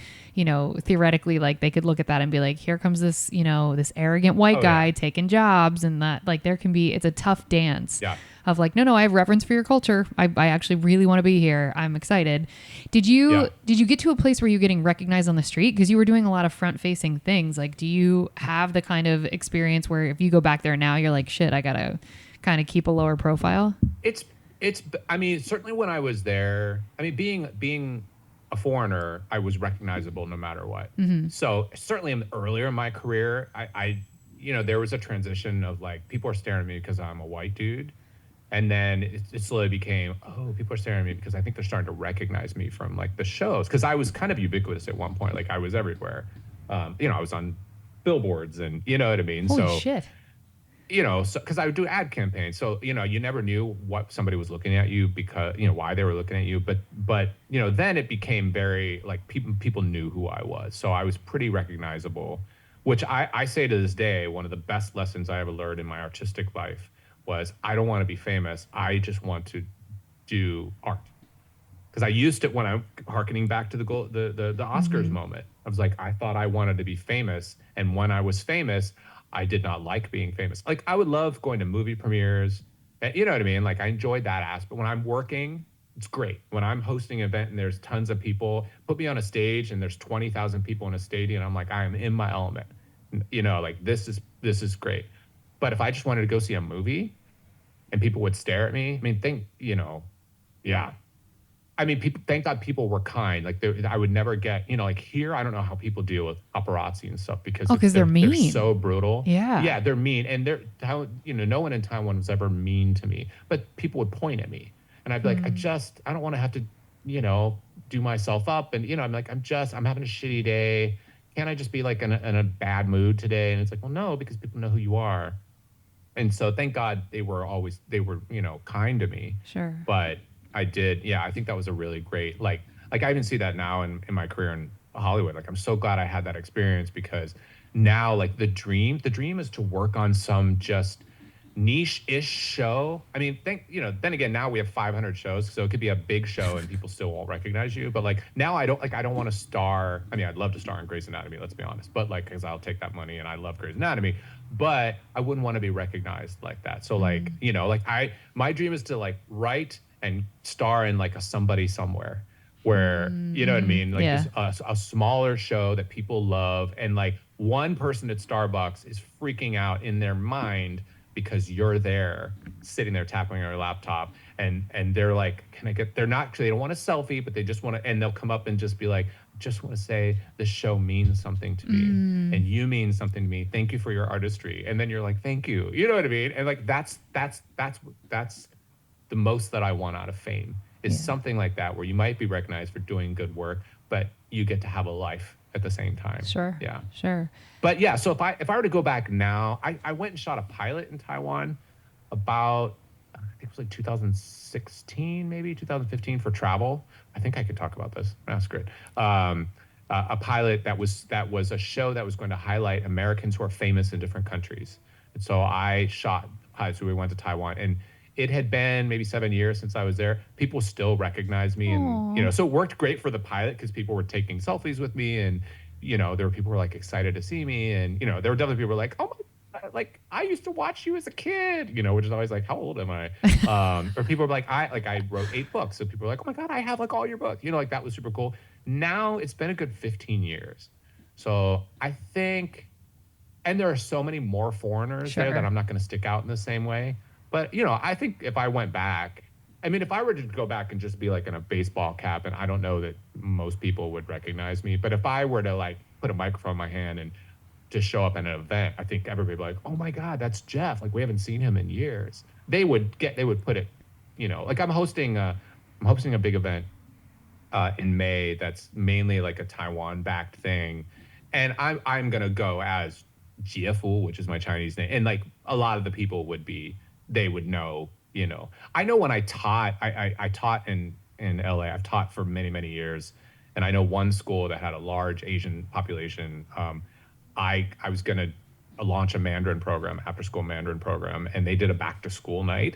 theoretically, like, they could look at that and be like, here comes this this arrogant white Oh guy yeah. taking jobs, and that, like, it's a tough dance. Yeah. Of like, no, I have reverence for your culture. I actually really want to be here. I'm excited. Did you Yeah. get to a place where you're getting recognized on the street? Because you were doing a lot of front facing things. Like, do you have the kind of experience where if you go back there now, you're like, shit, I gotta kind of keep a lower profile? It's I mean, certainly when I was there, I mean, being a foreigner, I was recognizable no matter what. So certainly earlier in my career, I there was a transition of like, people are staring at me because I'm a white dude. And then it slowly became, oh, people are staring at me because I think they're starting to recognize me from like the shows. Because I was kind of ubiquitous at one point. Like, I was everywhere. I was on billboards, and you know what I mean? Holy So, shit. because I would do ad campaigns. So, you never knew what somebody was looking at you, because, why they were looking at you. But then it became very like, people knew who I was. So I was pretty recognizable, which I say to this day, one of the best lessons I ever learned in my artistic life was, I don't want to be famous. I just want to do art. Because I used to, when I'm harkening back to the Oscars moment, I was like, I thought I wanted to be famous. And when I was famous, I did not like being famous. Like, I would love going to movie premieres. You know what I mean? Like, I enjoyed that aspect. When I'm working, it's great. When I'm hosting an event and there's tons of people, put me on a stage and there's 20,000 people in a stadium, I'm like, I am in my element. Like, this is great. But if I just wanted to go see a movie and people would stare at me, I mean, yeah. I mean, thank God people were kind. Like, I would never get, like here, I don't know how people deal with paparazzi and stuff, because Oh, because they're they're mean. so brutal. Yeah. Yeah, they're mean. And no one in Taiwan was ever mean to me, but people would point at me and I'd be like, I don't want to have to, do myself up. And, I'm like, I'm having a shitty day. Can't I just be like in a bad mood today? And it's like, well, no, because people know who you are. And so thank God they were, kind to me. Sure. But I did, yeah, I think that was a really great, like I even see that now in my career in Hollywood. Like, I'm so glad I had that experience, because now, like, the dream is to work on some just niche-ish show. I mean, then again, now we have 500 shows, so it could be a big show and people still won't recognize you. But like, now I don't want to star. I mean, I'd love to star in Grey's Anatomy, let's be honest. But like, because I'll take that money and I love Grey's Anatomy. But I wouldn't want to be recognized like that. So like, my dream is to like write and star in like a Somebody Somewhere, where, you know what I mean? Like, Yeah. a smaller show that people love, and like one person at Starbucks is freaking out in their mind because you're there sitting there tapping on your laptop, and they're like, they don't want a selfie, but they just want to, and they'll come up and just be like, just want to say the show means something to me, and you mean something to me. Thank you for your artistry. And then you're like, thank you. You know what I mean? And like that's the most that I want out of fame is Yeah. something like that, where you might be recognized for doing good work, but you get to have a life at the same time. Sure. Yeah. Sure. But yeah, so if I were to go back now, I went and shot a pilot in Taiwan about, I think it was like 2016, maybe 2015, for travel. I think I could talk about this. That's great. A pilot that was a show that was going to highlight Americans who are famous in different countries. And so I shot pilots. So we went to Taiwan, and it had been maybe 7 years since I was there. People still recognize me, and Aw. so it worked great for the pilot because people were taking selfies with me, and there were people who were like excited to see me, and there were definitely people who were like, oh my God, like I used to watch you as a kid, which is always like, how old am I? Or people were like, I wrote 8 books, so people were like, oh my God, I have like all your books, like that was super cool. Now it's been a good 15 years, so I think, and there are so many more foreigners there that Sure. I'm not going to stick out in the same way. But I think if I went back, I mean, if I were to go back and just be like in a baseball cap, and I don't know that most people would recognize me, but if I were to like put a microphone in my hand and just show up at an event, I think everybody would be like, oh my God, that's Jeff. Like we haven't seen him in years. They would put it, like I'm hosting a big event in May that's mainly like a Taiwan-backed thing, and I'm gonna go as Jiefu, which is my Chinese name, and like a lot of the people they would know. I know when I taught, I taught in LA. I've taught for many years, and I know one school that had a large Asian population. I was gonna launch a Mandarin program, after school Mandarin program, and they did a back to school night,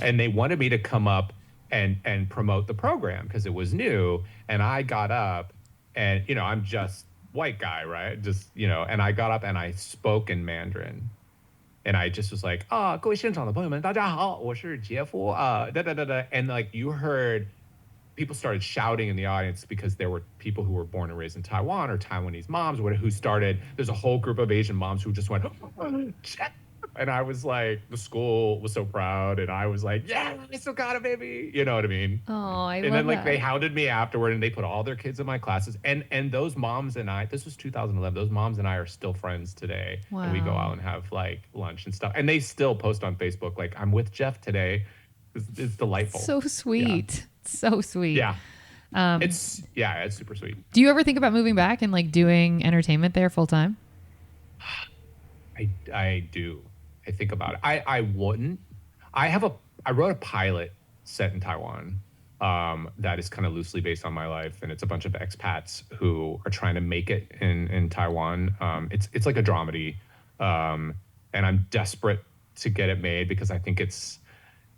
and they wanted me to come up and promote the program because it was new. And I got up, and I'm just white guy, right? Just and I got up and I spoke in Mandarin, and I just was like, 各位现场的朋友们，大家好，我是杰夫da da da da. And like you heard, people started shouting in the audience because there were people who were born and raised in Taiwan, or Taiwanese moms who started. There's a whole group of Asian moms who just went, Jeff. And I was like, the school was so proud, and I was like, yeah, I still got it, baby. You know what I mean? Oh, I And love then like they that. hounded me afterward, and they put all their kids in my classes. And those moms and I, this was 2011. Those moms and I are still friends today. And we go Wow. out and have like lunch and stuff. And they still post on Facebook like, I'm with Jeff today. It's delightful. So sweet. So sweet. Yeah. It's super sweet. Do you ever think about moving back and like doing entertainment there full time? I do. I think about it. I wouldn't. I wrote a pilot set in Taiwan that is kind of loosely based on my life, and it's a bunch of expats who are trying to make it in Taiwan. It's like a dramedy, and I'm desperate to get it made because I think it's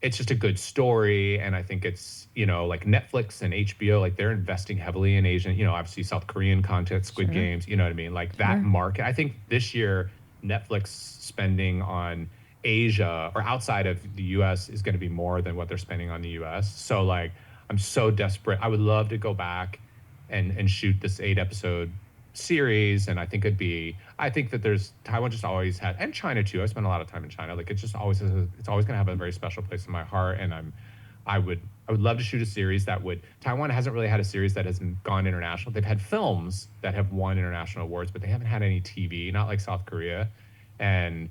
just a good story, and I think it's like Netflix and HBO, like they're investing heavily in Asian, obviously South Korean content, Squid Sure. Games, you know what I mean, like that Sure. market. I think this year Netflix spending on Asia or outside of the US is going to be more than what they're spending on the US. So like I'm so desperate. I would love to go back and shoot this 8 episode series, and I think that there's Taiwan just always had, and China too. I spent a lot of time in China. Like it's always going to have a very special place in my heart, and I would love to shoot a series that would. Taiwan hasn't really had a series that has gone international. They've had films that have won international awards, but they haven't had any TV, not like South Korea. And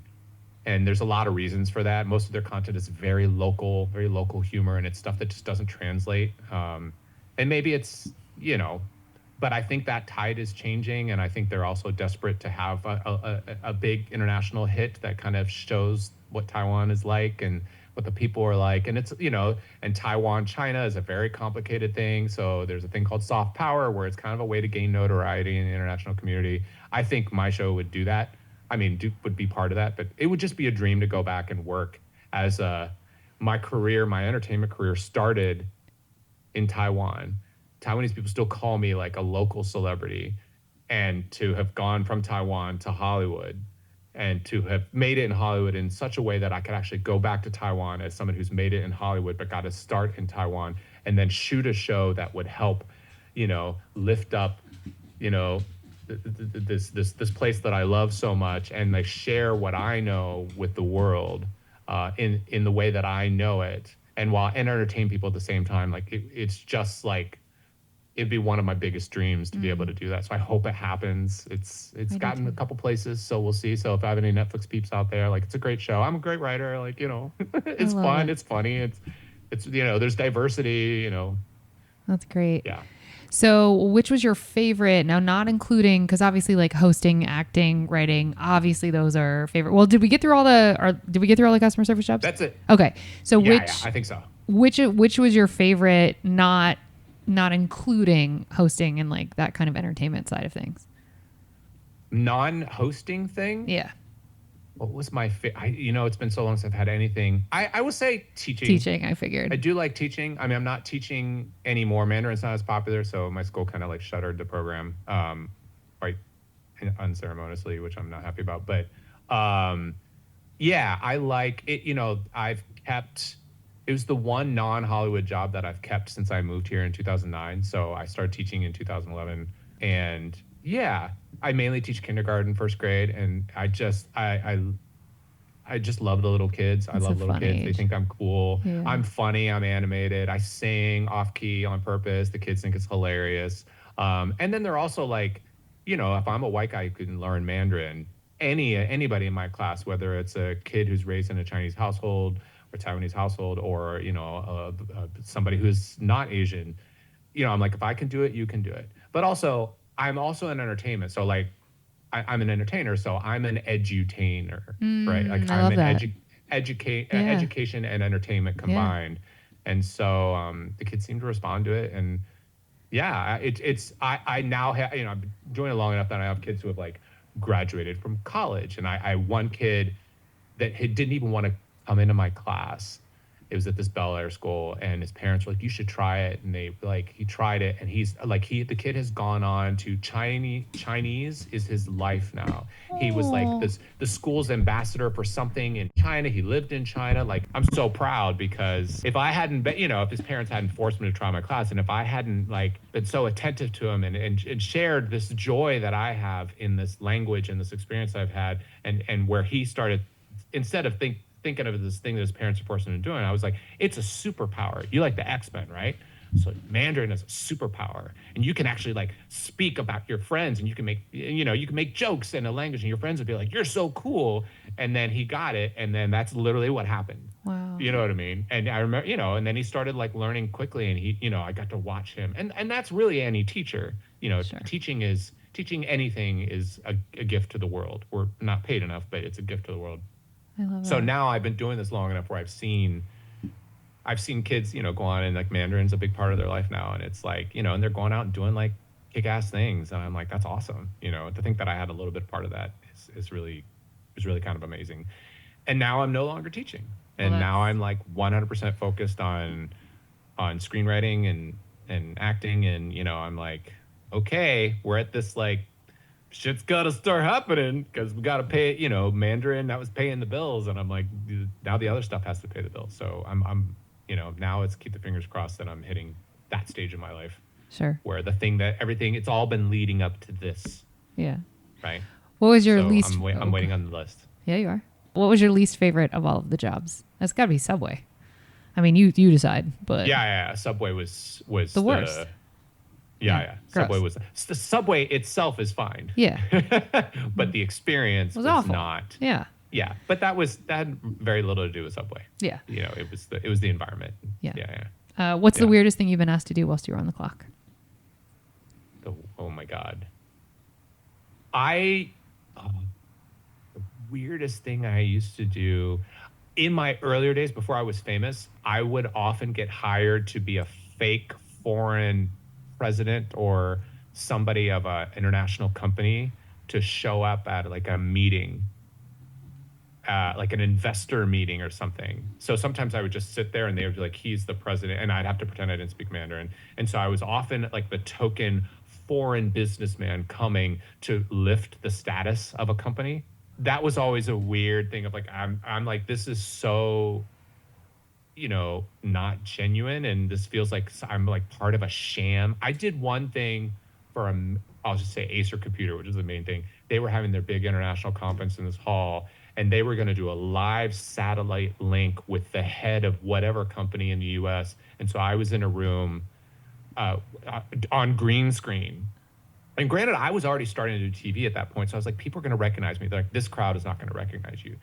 there's a lot of reasons for that. Most of their content is very local humor, and it's stuff that just doesn't translate. And maybe it's, but I think that tide is changing, and I think they're also desperate to have a big international hit that kind of shows what Taiwan is like and what the people are like. And it's, and Taiwan, China is a very complicated thing. So there's a thing called soft power where it's kind of a way to gain notoriety in the international community. I think my show would do that. I mean, would be part of that, but it would just be a dream to go back and work as my entertainment career started in Taiwan. Taiwanese people still call me like a local celebrity, and to have gone from Taiwan to Hollywood and to have made it in Hollywood in such a way that I could actually go back to Taiwan as someone who's made it in Hollywood but got to start in Taiwan, and then shoot a show that would help, lift up, this place that I love so much, and like share what I know with the world in the way that I know it, and entertain people at the same time. Like it's just like it'd be one of my biggest dreams to be able to do that. So I hope it happens. It's I do gotten a too. couple places, so we'll see. So if I have any Netflix peeps out there, like it's a great show. I'm a great writer. Like, I it's love fun. it. It's funny. It's there's diversity. That's great. Yeah. So, which was your favorite? Now, not including, because obviously, like hosting, acting, writing, obviously those are favorite. Well, did we get through all the? Or did we get through all the customer service jobs? That's it. Okay. So, Yeah, I think so. which was your favorite? Not including hosting and like that kind of entertainment side of things. Non-hosting thing. Yeah. What was my it's been so long since I've had anything. I would say teaching. Teaching, I I figured. do like teaching. I mean, I'm not teaching anymore. Mandarin's not as popular, so my school kind of like shuttered the program, quite unceremoniously, which I'm not happy about. But yeah, I like it. I've kept. It was the one non-Hollywood job that I've kept since I moved here in 2009. So I started teaching in 2011, and yeah, I mainly teach kindergarten, first grade, and I just love the little kids. I It's a love little fun kids. They age. think I'm cool. Yeah. I'm funny. I'm animated. I sing off key on purpose. The kids think it's hilarious. And then they're also like, if I'm a white guy who can learn Mandarin, anybody in my class, whether it's a kid who's raised in a Chinese household or Taiwanese household, or somebody who's not Asian, I'm like, if I can do it, you can do it. But also, I'm also in entertainment, so like, I'm an entertainer, so I'm an edutainer, right? Like I I'm love an that. Yeah. education and entertainment combined, and so the kids seem to respond to it, and yeah, I now have I've been doing it long enough that I have kids who have like graduated from college, and I one kid that didn't even want to come into my class. It was at this Bel Air school, and his parents were like, "You should try it." And he tried it, and he's like, the kid has gone on to Chinese. Chinese is his life now. He was like Oh. the school's ambassador for something in China. He lived in China. Like, I'm so proud, because if I hadn't been, if his parents hadn't forced me to try my class, and if I hadn't like been so attentive to him and shared this joy that I have in this language and this experience I've had, and where he started, instead of thinking of this thing that his parents are forcing him to do, and I was like, it's a superpower. You like the X-Men, right? So Mandarin is a superpower, and you can actually like speak about your friends, and you can make jokes in a language, and your friends would be like, "You're so cool." And then he got it, and then that's literally what happened. Wow. You know what I mean? And I remember, and then he started like learning quickly, and I got to watch him, and that's really any teacher. Sure. Teaching anything is a gift to the world. We're not paid enough, but it's a gift to the world. I love So that. now I've been doing this long enough where I've seen kids, go on, and like Mandarin's a big part of their life now. And it's like, and they're going out and doing like kick-ass things. And I'm like, that's awesome. To think that I had a little bit part of that is really kind of amazing. And now I'm no longer teaching. And Well, now I'm like 100% focused on screenwriting and acting. And, I'm like, okay, we're at this like, shit's gotta start happening, because we gotta pay, Mandarin, that was paying the bills, and I'm like, now the other stuff has to pay the bills. So I'm now it's keep the fingers crossed that I'm hitting that stage in my life Sure. where the thing that everything, it's all been leading up to this, Yeah. right? What was your So least? I'm waiting on the list. Yeah, you are. What was your least favorite of all of the jobs? That's got to be Subway. I mean, you decide, but Yeah. Subway was the worst. Yeah. Gross. Subway was the Subway itself is fine. Yeah. But the experience Was was awful. not. Yeah. Yeah, but that had very little to do with Subway. Yeah. It was the environment. Yeah. Yeah. What's the Yeah. weirdest thing you've been asked to do whilst you were on the clock? Oh my God. The weirdest thing I used to do in my earlier days before I was famous, I would often get hired to be a fake foreign president or somebody of an international company to show up at like a meeting, like an investor meeting or something. So sometimes I would just sit there and they would be like, he's the president, and I'd have to pretend I didn't speak Mandarin. And so I was often like the token foreign businessman coming to lift the status of a company. That was always a weird thing of like, I'm like, this is so, not genuine, and this feels like I'm like part of a sham. I did one thing for I'll just say Acer Computer, which is the main thing. They were having their big international conference in this hall, and they were going to do a live satellite link with the head of whatever company in the US. And so I was in a room on green screen. And granted, I was already starting to do TV at that point. So I was like, people are going to recognize me. They're like, this crowd is not going to recognize you.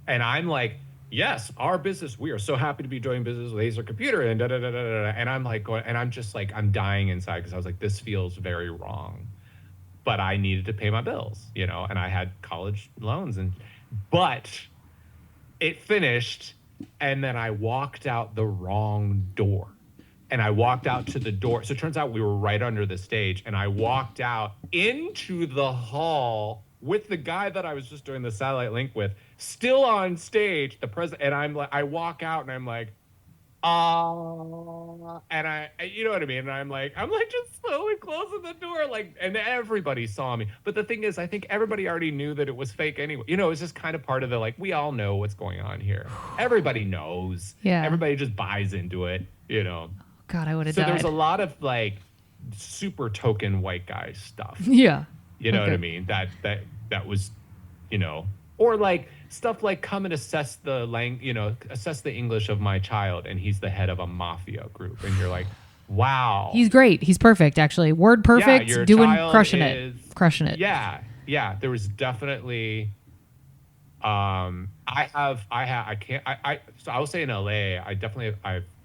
And I'm like, yes, our business, we are so happy to be doing business with Laser Computer and da da da da da. And I'm like, going, and I'm just like, I'm dying inside because I was like, this feels very wrong. But I needed to pay my bills, you know, and I had college loans. But it finished, and then I walked out the wrong door. And I walked out to the door. So it turns out we were right under the stage. And I walked out into the hall with the guy that I was just doing the satellite link with, still on stage, the president. And I'm like, I walk out and I'm like, and you know what I mean? And I'm like just slowly closing the door, like, and everybody saw me. But the thing is, I think everybody already knew that it was fake anyway. You know, it's just kind of part of the, like, we all know what's going on here. Everybody knows. Yeah. Everybody just buys into it, you know. God, I would have died. So there's a lot of like super token white guy stuff. Yeah. You know what I mean? That was, you know, or like stuff like come and assess assess the English of my child, and he's the head of a mafia group, and you're like, wow, he's great, he's perfect, actually, word perfect, yeah, crushing it. Yeah. There was definitely, so I will say in LA,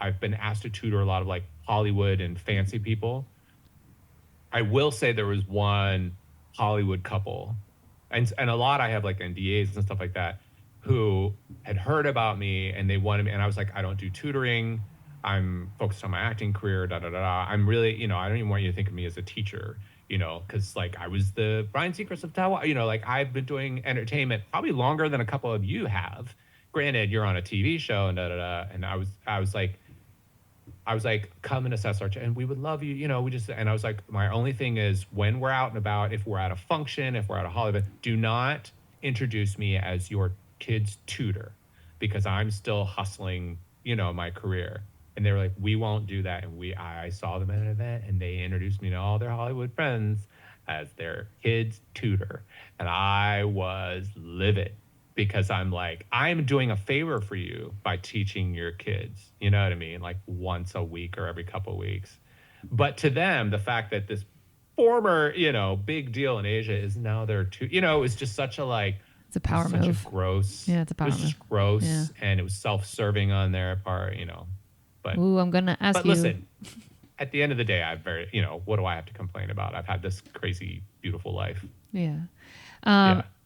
I've been asked to tutor a lot of like Hollywood and fancy people. I will say there was one Hollywood couple, and a lot I have like NDAs and stuff like that, who had heard about me and they wanted me, and I was like, I don't do tutoring. I'm focused on my acting career, da da da da. I'm really, you know, I don't even want you to think of me as a teacher, you know, because like I was the Brian Seacrest of Taiwan, you know, like I've been doing entertainment probably longer than a couple of you have. Granted, you're on a TV show and da da da. And I was like, come and assess our, and we would love you, you know, and I was like, my only thing is when we're out and about, if we're at a function, if we're at a Hollywood, do not introduce me as your kid's tutor, because I'm still hustling, you know, my career. And they were like, we won't do that. And I saw them at an event and they introduced me to all their Hollywood friends as their kid's tutor. And I was livid, because I'm like, I'm doing a favor for you by teaching your kids, you know what I mean? Like once a week or every couple of weeks. But to them, the fact that this former, you know, big deal in Asia is now their tutor, you know, it was just such a like, it's a power move. Such a gross. Yeah, it's a power move. It was just gross. Yeah. And it was self-serving on their part, you know. But I'm going to ask you. But listen, at the end of the day, you know, what do I have to complain about? I've had this crazy, beautiful life. Yeah.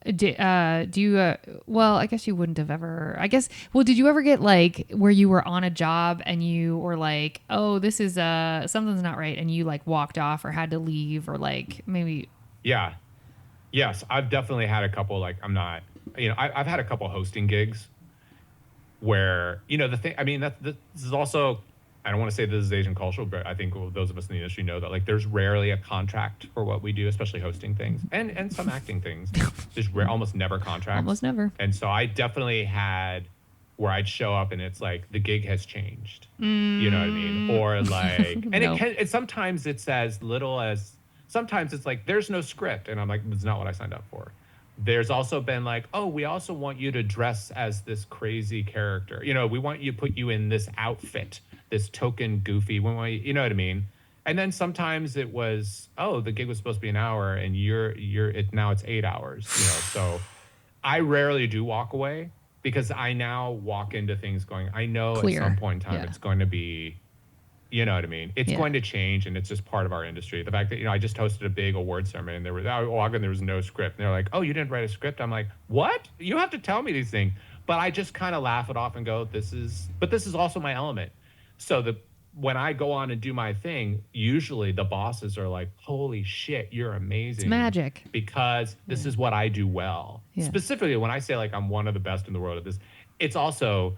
Do you, well, I guess you wouldn't have ever, did you ever get like where you were on a job and you were like, oh, this is, something's not right, and you like walked off or had to leave, or like maybe. Yeah. Yes. I've definitely had a couple, like, I've had a couple hosting gigs where, you know, the thing, I mean, this is also, I don't want to say this is Asian cultural, but I think those of us in the industry know that like there's rarely a contract for what we do, especially hosting things and some acting things. There's almost never contracts. Almost never. And so I definitely had where I'd show up and it's like the gig has changed. You know what I mean? Or like, and no. And sometimes it's as little as, sometimes it's like there's no script, and I'm like, that's not what I signed up for. There's also been like, oh, we also want you to dress as this crazy character. You know, we want you to put you in this outfit, this token goofy, you know what I mean? And then sometimes it was, oh, the gig was supposed to be an hour and now it's 8 hours, you know? So I rarely do walk away, because I now walk into things going, I know Clear. At some point in time, It's going to be, you know what I mean? It's going to change, and it's just part of our industry. The fact that, you know, I just hosted a big award ceremony and I walked in, there was no script. And they're like, oh, you didn't write a script? I'm like, what? You have to tell me these things. But I just kind of laugh it off and go, this is also my element. So when I go on and do my thing, usually the bosses are like, holy shit, you're amazing. It's magic. Because this is what I do well. Yeah. Specifically, when I say like I'm one of the best in the world at this, it's also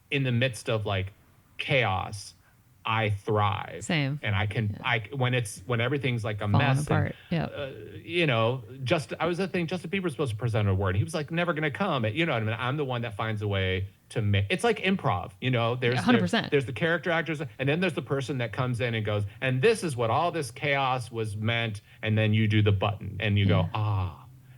in the midst of like chaos, I thrive. Same. And I can, when everything's like a Falling mess. Apart. You know, Justin Bieber's supposed to present an award. He was like never going to come. You know what I mean? I'm the one that finds a way to make, it's like improv, you know, there's 100%. There's the character actors, and then there's the person that comes in and goes, and this is what all this chaos was meant. And then you do the button and you go,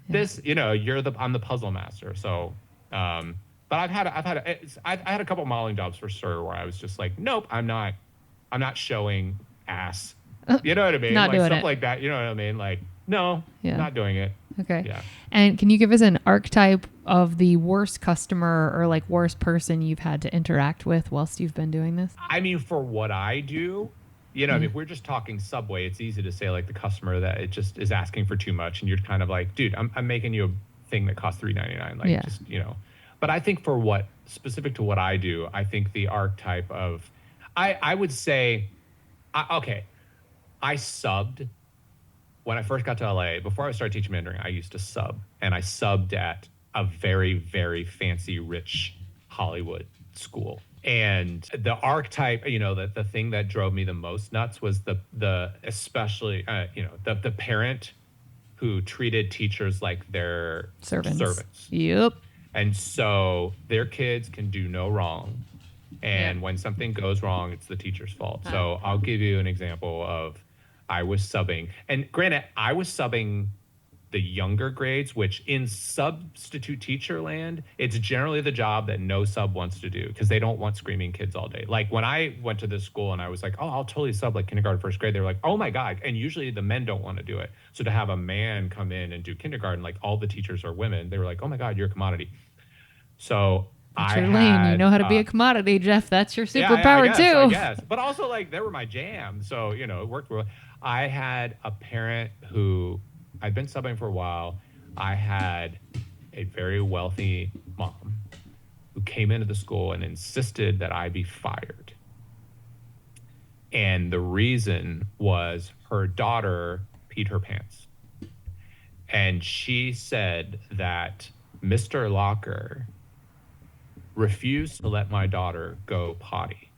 this, you know, I'm the puzzle master. So, but I had a couple modeling jobs for sure where I was just like, nope, I'm not showing ass You know what I mean? Not like doing stuff it. like that. You know what I mean? Like, no, Yeah. not doing it. Okay. Yeah. And can you give us an archetype of the worst customer or like worst person you've had to interact with whilst you've been doing this? I mean, for what I do, you know, I mean, if we're just talking Subway, it's easy to say like the customer that it just is asking for too much, and you're kind of like, dude, I'm making you a thing that costs $3.99, like Yeah. just, you know. But I think for what specific to what I do, I think the archetype of, I would say, okay, I subbed when I first got to LA. Before I started teaching Mandarin, I used to sub, and I subbed at a very, very fancy, rich Hollywood school. And the archetype, you know, the thing that drove me the most nuts was the especially, you know, the parent who treated teachers like their servants. Yep. And so their kids can do no wrong. And Yeah. when something goes wrong, it's the teacher's fault. So I'll give you an example of I was subbing. And granted, I was subbing the younger grades, which in substitute teacher land, it's generally the job that no sub wants to do because they don't want screaming kids all day. Like when I went to this school and I was like, oh, I'll totally sub like kindergarten, first grade, they were like, oh my God. And usually the men don't want to do it. So to have a man come in and do kindergarten, like all the teachers are women, they were like, oh my God, you're a commodity. So That's I your lane. had, You know how to be a commodity, Jeff. That's your yeah, superpower I too. guess. But also like they were my jam. So, you know, it worked well. I had a parent who I'd been subbing for a while. I had a very wealthy mom who came into the school and insisted that I be fired. And the reason was her daughter peed her pants. And she said that Mr. Locker refused to let my daughter go potty.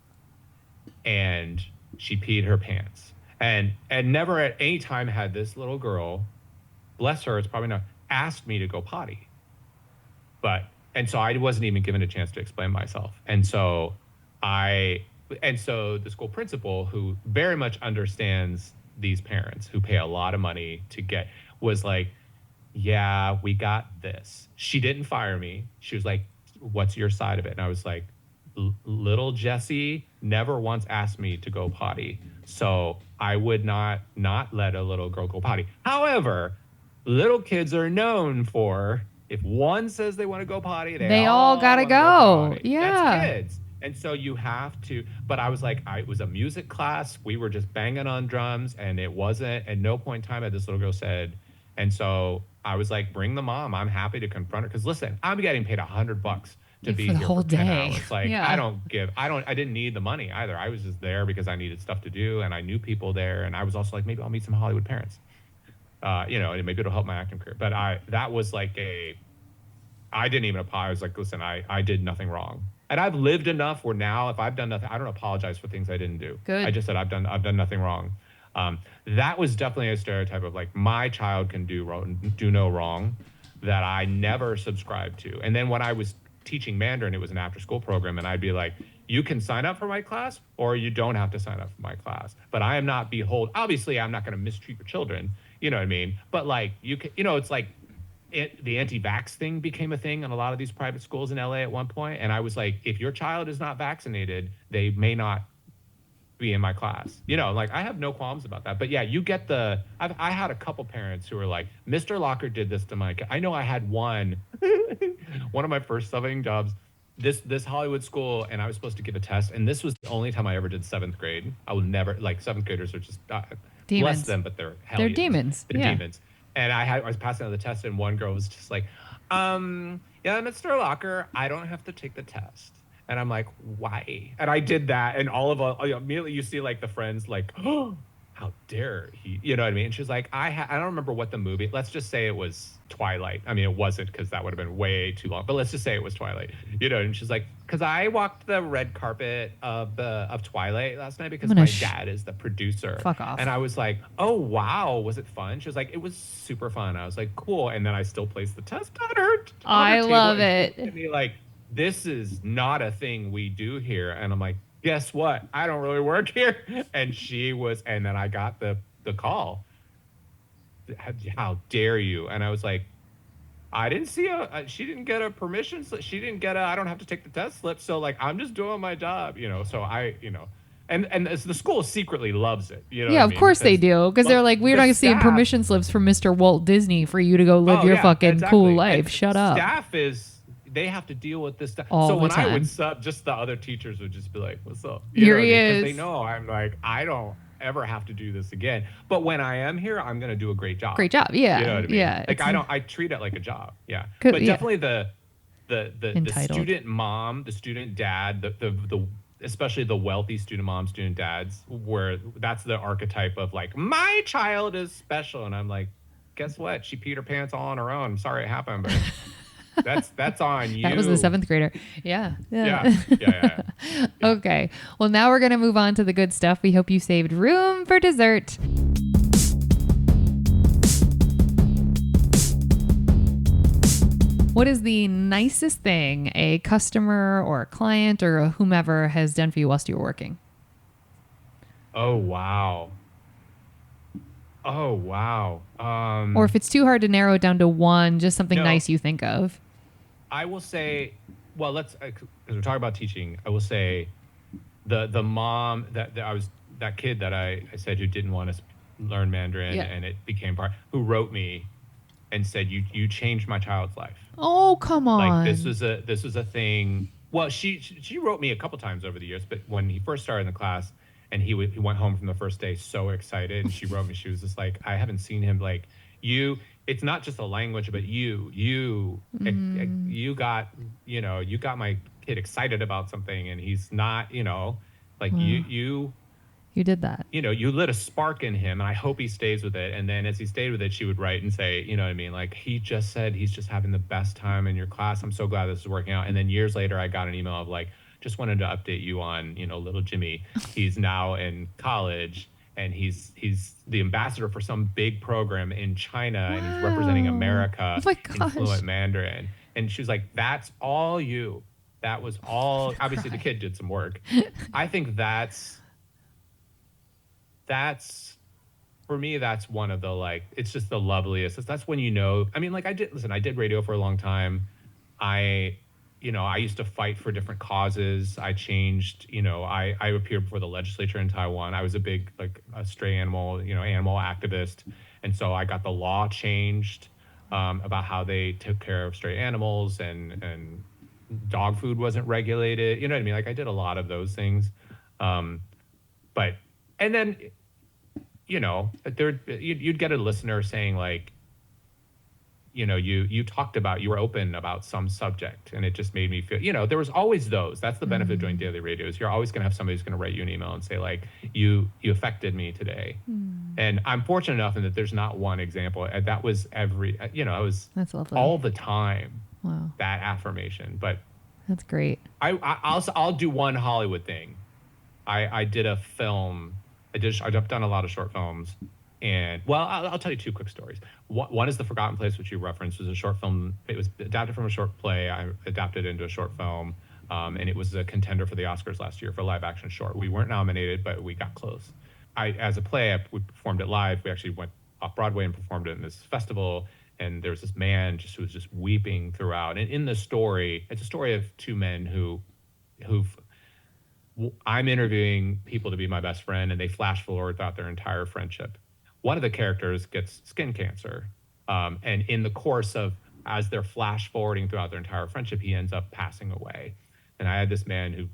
And she peed her pants. And never at any time had this little girl, bless her, it's probably not, asked me to go potty. And so I wasn't even given a chance to explain myself. And so the school principal, who very much understands these parents who pay a lot of money to get, was like, yeah, we got this. She didn't fire me. She was like, what's your side of it? And I was like, little Jessie never once asked me to go potty. So I would not let a little girl go potty. However, little kids are known for, if one says they want to go potty, they all gotta wanna go. potty. Yeah. That's kids. And so you have to, but I was like, it was a music class. We were just banging on drums, and it wasn't, at no point in time had this little girl said, and so I was like, bring the mom. I'm happy to confront her. Because listen, I'm getting paid $100 to be for the here whole for 10 day. hours. Like, Yeah. I didn't need the money either. I was just there because I needed stuff to do, and I knew people there. And I was also like, maybe I'll meet some Hollywood parents. You know, and maybe it'll help my acting career. But that was like I didn't even apologize. I was like, listen, I did nothing wrong. And I've lived enough where now if I've done nothing, I don't apologize for things I didn't do. Good. I just said I've done nothing wrong. That was definitely a stereotype of like, my child can do no wrong, that I never subscribed to. And then when I was teaching Mandarin, it was an after school program, and I'd be like, you can sign up for my class or you don't have to sign up for my class. But I am not obviously I'm not going to mistreat your children, you know what I mean? But like, you can, you know, it's like the anti-vax thing became a thing in a lot of these private schools in LA at one point. And I was like, if your child is not vaccinated, they may not be in my class. You know, like, I have no qualms about that. But yeah, you get I had a couple parents who were like, Mr. Locker did this to my kid. I know I had one of my first subbing jobs, this Hollywood school, and I was supposed to give a test. And this was the only time I ever did 7th grade. I would never, like, 7th graders are just, bless them, but they're hellions. They're demons. They're Yeah. demons. And I was passing out the test, and one girl was just like, yeah, Mr. Locker, I don't have to take the test. And I'm like, why? And I did that, and immediately you see like the friends like, oh, how dare he? You know what I mean? And she's like, I don't remember what the movie. Let's just say it was Twilight. I mean, it wasn't, because that would have been way too long. But let's just say it was Twilight. You know? And she's like, because I walked the red carpet of Twilight last night because my dad is the producer. Fuck off. And I was like, oh wow, was it fun? She was like, it was super fun. I was like, cool. And then I still placed the test on her. I love it. And me like, this is not a thing we do here. And I'm like, guess what? I don't really work here. And and then I got the call. How dare you? And I was like, I didn't see she didn't get a permission slip. She didn't get I don't have to take the test slip. So like, I'm just doing my job, you know? So and the school secretly loves it. You know Yeah, what I of mean? course they do. Because they're like, we're the not going to see staff- permission slips from Mr. Walt Disney for you to go live your fucking exactly. cool life. And Shut up. Staff they have to deal with this stuff. All so the when I would time. sub, just the other teachers would just be like, "What's up?" Here he Because is. they know I'm like, I don't ever have to do this again. But when I am here, I'm gonna do a great job. Great job. Yeah. You know what I mean? Yeah. Like I treat it like a job. Yeah. Good, But yeah. definitely the Entitled. student mom, the student dad, the especially the wealthy student moms, student dads, where that's the archetype of like, my child is special. And I'm like, guess what? She peed her pants all on her own. I'm sorry it happened, but that's on you. That was the 7th grader. Yeah. Yeah. Okay. Well, now we're going to move on to the good stuff. We hope you saved room for dessert. What is the nicest thing a customer or a client or a whomever has done for you whilst you were working? Oh, wow. Or if it's too hard to narrow it down to one, just something No. nice you think of. I will say, well, let's, because we're talking about teaching, I will say the mom that kid that I said who didn't want to learn Mandarin, Yeah. and it became part, who wrote me and said, you changed my child's life. Oh, come on. Like this was a thing. Well, she wrote me a couple times over the years, but when he first started in the class and he went home from the first day so excited, and she wrote me, she was just like, I haven't seen him like you. It's not just a language, but you got my kid excited about something, and he's not, like You did that. you lit a spark in him, and I hope he stays with it. And then as he stayed with it, she would write and say, you know what I mean? Like, he just said he's just having the best time in your class. I'm so glad this is working out. And then years later, I got an email of like, just wanted to update you on, little Jimmy. He's now in college, and he's the ambassador for some big program in China, and he's representing America Oh my in gosh. fluent Mandarin. And she was like, that's all you. That was all. Obviously, the kid did some work. I think that's for me, that's one of the, like, it's just the loveliest. That's when I mean, like, I did radio for a long time. I used to fight for different causes. I changed, I appeared before the legislature in Taiwan. I was a big, like, a stray animal, animal activist. And so I got the law changed about how they took care of stray animals, and dog food wasn't regulated. You know what I mean? Like, I did a lot of those things. And then, you'd get a listener saying like, you were open about some subject, and it just made me feel, there was always those. That's the benefit of doing daily radio, is you're always going to have somebody who's going to write you an email and say like, you affected me today. And I'm fortunate enough in that there's not one example. That was it was That's lovely. all the time. Wow. That affirmation. But That's great. I'll do one Hollywood thing. I did a film. I've done a lot of short films, and I'll tell you two quick stories. One is The Forgotten Place, which you referenced, was a short film. It was adapted from a short play. I adapted into a short film, and it was a contender for the Oscars last year for live action short. We weren't nominated, but we got close. As a play, we performed it live. We actually went off Broadway and performed it in this festival. And there was this man who was just weeping throughout. And in the story, it's a story of two men I'm interviewing people to be my best friend, and they flash forward throughout their entire friendship. One of the characters gets skin cancer. And in the course of, as they're flash forwarding throughout their entire friendship, he ends up passing away. And I had this man who,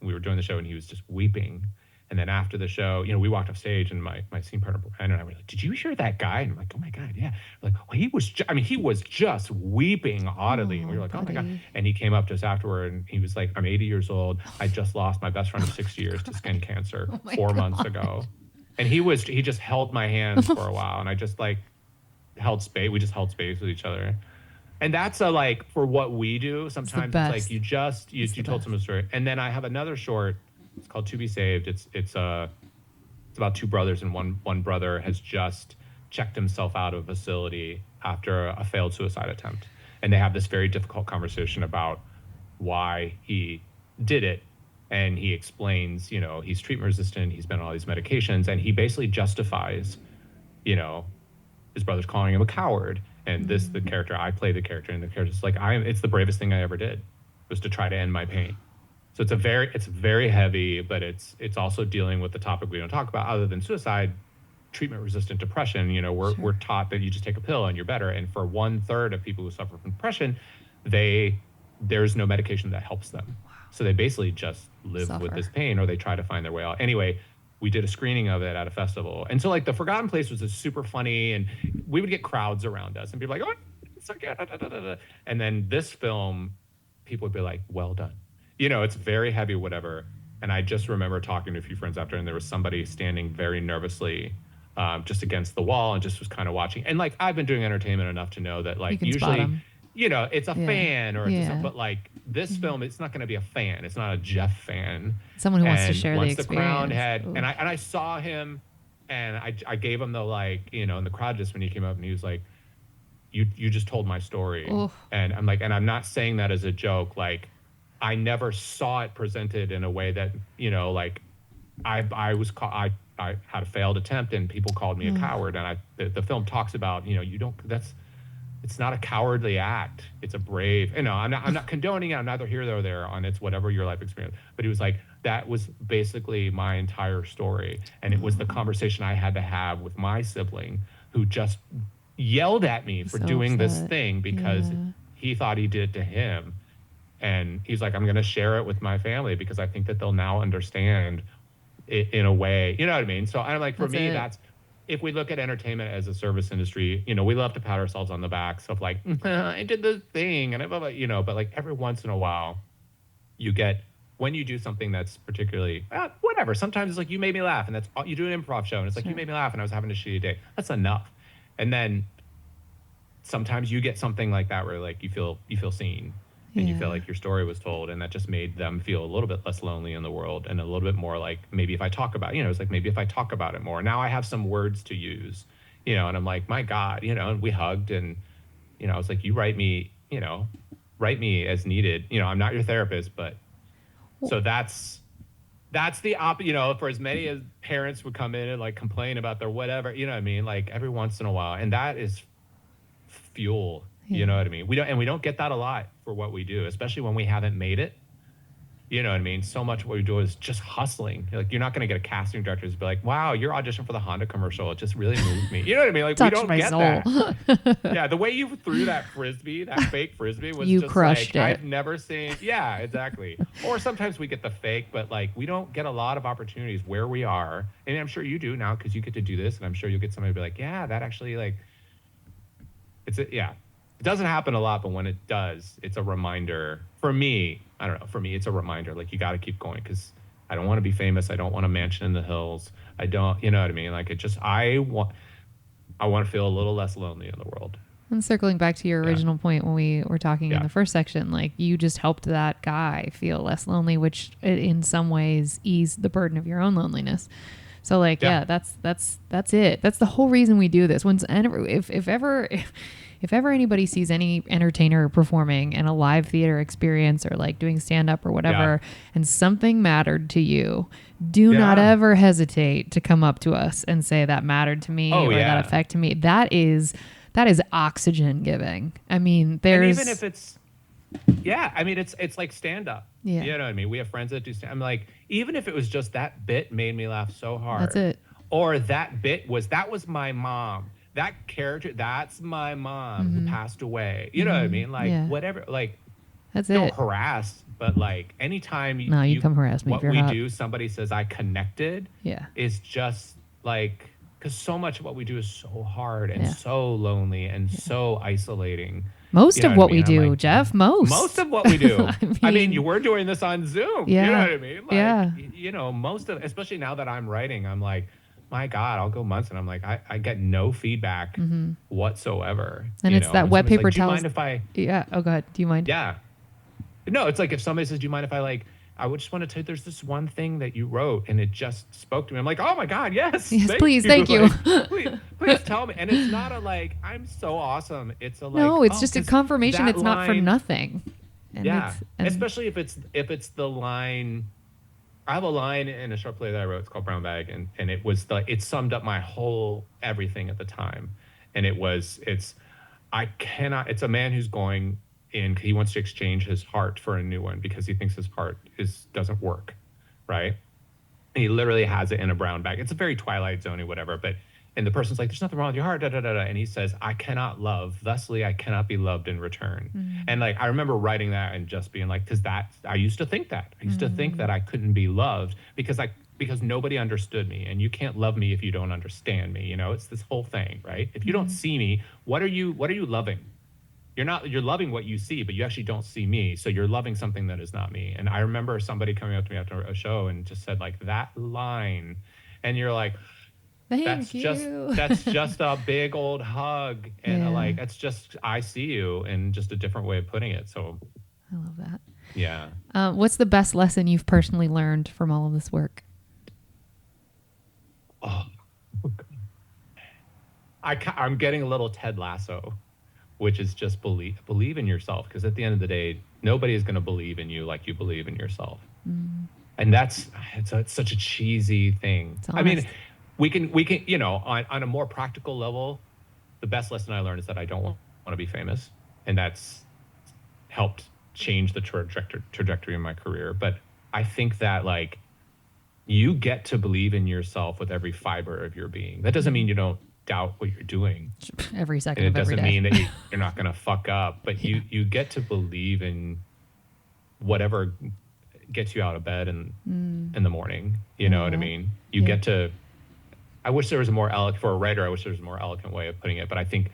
we were doing the show, and he was just weeping. And then after the show, we walked off stage, and my scene partner, Brandon, and I were like, did you hear that guy? And I'm like, oh my God, yeah. We're like, well, he was just weeping audibly. And we were like, oh my God. And he came up to us afterward, and he was like, I'm 80 years old. I just lost my best friend of 6 years to skin cancer 4 months ago. And he just held my hands for a while, and I just like held space. We just held space with each other. And that's for what we do, sometimes it's like you told someone a story. And then I have another short. It's called To Be Saved. It's about two brothers, and one brother has just checked himself out of a facility after a failed suicide attempt. And they have this very difficult conversation about why he did it. And he explains, he's treatment resistant, he's been on all these medications, and he basically justifies, his brother's calling him a coward. And the character, I play the character, and the character's like, it's the bravest thing I ever did, was to try to end my pain. So it's very heavy, but it's also dealing with the topic we don't talk about other than suicide, treatment resistant depression. You know, we're taught that you just take a pill and you're better. And for 1/3 of people who suffer from depression, there's no medication that helps them. So they basically just live with this pain, or they try to find their way out. Anyway, we did a screening of it at a festival. And so like The Forgotten Place was super funny, and we would get crowds around us and people like, oh, it's so good. Da, da, da, da. And then this film, people would be like, well done. You know, it's very heavy, whatever. And I just remember talking to a few friends after, and there was somebody standing very nervously just against the wall and just was kind of watching. And like, I've been doing entertainment enough to know that like usually, you know, it's a fan or it's but like this film, it's not going to be a fan. It's not a Jeff fan. Someone who wants to share the experience. Once the crowd had, and I saw him, and I gave him the like, you know, in the crowd just when he came up, and he was like, you just told my story. And I'm like, and I'm not saying that as a joke. Like, I never saw it presented in a way that, you know, like I had a failed attempt and people called me a coward. And the film talks about, you know, it's not a cowardly act. It's a brave, you know, I'm not condoning it. I'm neither here nor there on it's whatever your life experience. But he was like, that was basically my entire story. And it was the conversation I had to have with my sibling, who just yelled at me for doing this thing because he thought he did it to him. And he's like, I'm going to share it with my family because I think that they'll now understand it in a way, you know what I mean? So I'm like, for me, that's, if we look at entertainment as a service industry, you know, we love to pat ourselves on the backs of like, I did this thing, and you know, but like every once in a while, you get, when you do something that's particularly, whatever, sometimes it's like, you made me laugh, and that's all, you do an improv show, and it's like, you made me laugh, and I was having a shitty day. That's enough. And then sometimes you get something like that where like you feel seen. And you feel like your story was told, and that just made them feel a little bit less lonely in the world, and a little bit more like, maybe if I talk about, you know, it's like, maybe if I talk about it more, now I have some words to use, you know, and I'm like, my God, you know, and we hugged, and, you know, I was like, you write me as needed, you know, I'm not your therapist, but so that's the you know, for as many as parents would come in and like complain about their whatever, you know what I mean? Like every once in a while, and that is fuel. You know what I mean? We don't get that a lot for what we do, especially when we haven't made it. You know what I mean? So much of what we do is just hustling. Like, you're not going to get a casting director to be like, wow, your audition for the Honda commercial, it just really moved me. You know what I mean? Like, we don't get that. Yeah, the way you threw that frisbee, that fake frisbee, was you just crushed like, it. I've never seen. Yeah, exactly. Or sometimes we get the fake, but like, we don't get a lot of opportunities where we are. And I'm sure you do now because you get to do this, and I'm sure you'll get somebody to be like, yeah, that actually like, It doesn't happen a lot, but when it does, it's a reminder. For me, I don't know. For me, it's a reminder. Like, you got to keep going because I don't want to be famous. I don't want a mansion in the hills. I don't, you know what I mean? Like, I want to feel a little less lonely in the world. And circling back to your original point when we were talking in the first section, like, you just helped that guy feel less lonely, which in some ways eased the burden of your own loneliness. So like, that's it. That's the whole reason we do this. If ever anybody sees any entertainer performing in a live theater experience or like doing stand up or whatever, and something mattered to you, do not ever hesitate to come up to us and say that mattered to me that affected me. That is oxygen giving. I mean, and even if it's, I mean, it's like stand up. Yeah. You know what I mean? We have friends that do stand up. I'm like, even if it was just that bit made me laugh so hard. That's it. Or that bit was my mom. That character, that's my mom who passed away. You know what I mean? Like, whatever, like, that's don't harass, but like, anytime you come harass me. What we do, somebody says I connected, is just like, because so much of what we do is so hard and so lonely and so isolating. Most of what we do, like, Jeff, most of what we do. I mean, you were doing this on Zoom. You know what I mean? Like, you know, especially now that I'm writing, I'm like, my God, I'll go months and I'm like, I get no feedback whatsoever. And it's that wet paper like, towel. Do you mind if I? Yeah. Oh, go ahead. Do you mind? Yeah. No, it's like if somebody says, do you mind if I like, I would just want to tell you there's this one thing that you wrote and it just spoke to me. I'm like, oh my God, yes. Please. Thank you. Like, please tell me. And it's not a like, I'm so awesome. It's a like, no, it's just a confirmation. It's not for nothing. And especially if it's the line. I have a line in a short play that I wrote. It's called Brown Bag, and it summed up my whole everything at the time. And it's a man who's going and he wants to exchange his heart for a new one because he thinks his heart doesn't work, right? And he literally has it in a brown bag. It's a very Twilight Zone-y, whatever, but and the person's like, there's nothing wrong with your heart, da, da, da, da. And he says, I cannot love, thusly I cannot be loved in return. And like, I remember writing that and just being like, I used to think that. I used to think that I couldn't be loved because nobody understood me, and you can't love me if you don't understand me. You know, it's this whole thing, right? If you don't see me, what are you loving? You're loving what you see, but you actually don't see me. So you're loving something that is not me. And I remember somebody coming up to me after a show and just said like that line, and you're like, that's just a big old hug. And like, it's just, I see you, and just a different way of putting it. So I love that. Yeah. What's the best lesson you've personally learned from all of this work? Oh, I'm getting a little Ted Lasso, which is just believe in yourself. Because at the end of the day, nobody is going to believe in you like you believe in yourself. And it's such a cheesy thing. I mean, we can, you know, on a more practical level, the best lesson I learned is that I don't want to be famous. And that's helped change the trajectory of my career. But I think that like, you get to believe in yourself with every fiber of your being. That doesn't mean you don't doubt what you're doing every second of every day. It doesn't mean that you're not going to fuck up, but you get to believe in whatever gets you out of bed in the morning. You know what I mean? You get to, I wish there was a more for a writer, I wish there was a more eloquent way of putting it, but I think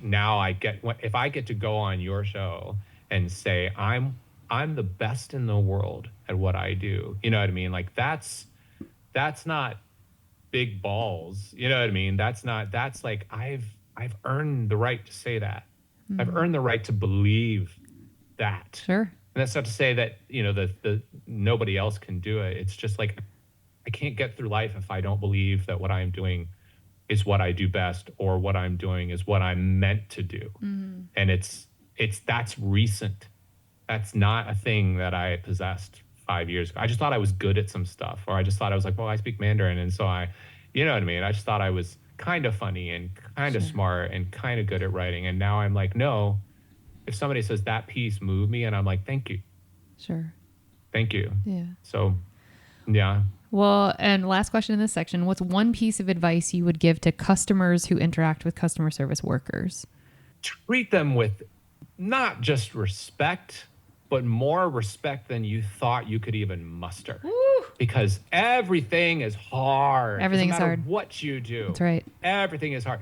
now if I get to go on your show and say, I'm the best in the world at what I do. You know what I mean? Like that's not big balls. You know what I mean? That's like, I've earned the right to say that. I've earned the right to believe that. Sure. And that's not to say that, you know, the nobody else can do it. It's just like, I can't get through life if I don't believe that what I'm doing is what I do best, or what I'm doing is what I'm meant to do. And that's recent. That's not a thing that I possessed 5 years ago. I just thought I was good at some stuff, or I just thought I was like, well, I speak Mandarin. And so you know what I mean? I just thought I was kind of funny and kind of smart and kind of good at writing. And now I'm like, no, if somebody says that piece moved me, and I'm like, thank you. Sure. Thank you. Yeah. So, yeah. Well, and last question in this section, what's one piece of advice you would give to customers who interact with customer service workers? Treat them with not just respect, but more respect than you thought you could even muster. Woo! Because everything is hard. Everything is hard. What you do. That's right. Everything is hard.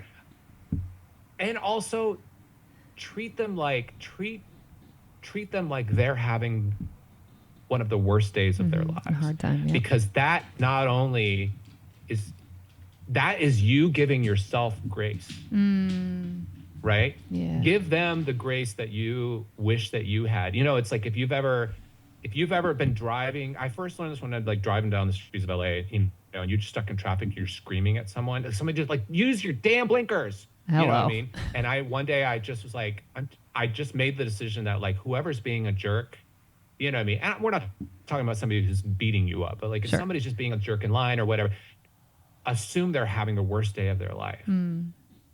And also treat them like they're having one of the worst days of their lives. A hard time, yeah. Because that not only is you giving yourself grace. Right? Yeah. Give them the grace that you wish that you had. You know, it's like if you've ever been driving, I first learned this when I'm like driving down the streets of LA, you know, and you're just stuck in traffic, you're screaming at someone. Somebody just like, use your damn blinkers. Hello. You know what I mean? And one day I just was like, I just made the decision that like whoever's being a jerk, you know what I mean? And we're not talking about somebody who's beating you up, but like if somebody's just being a jerk in line or whatever, assume they're having the worst day of their life.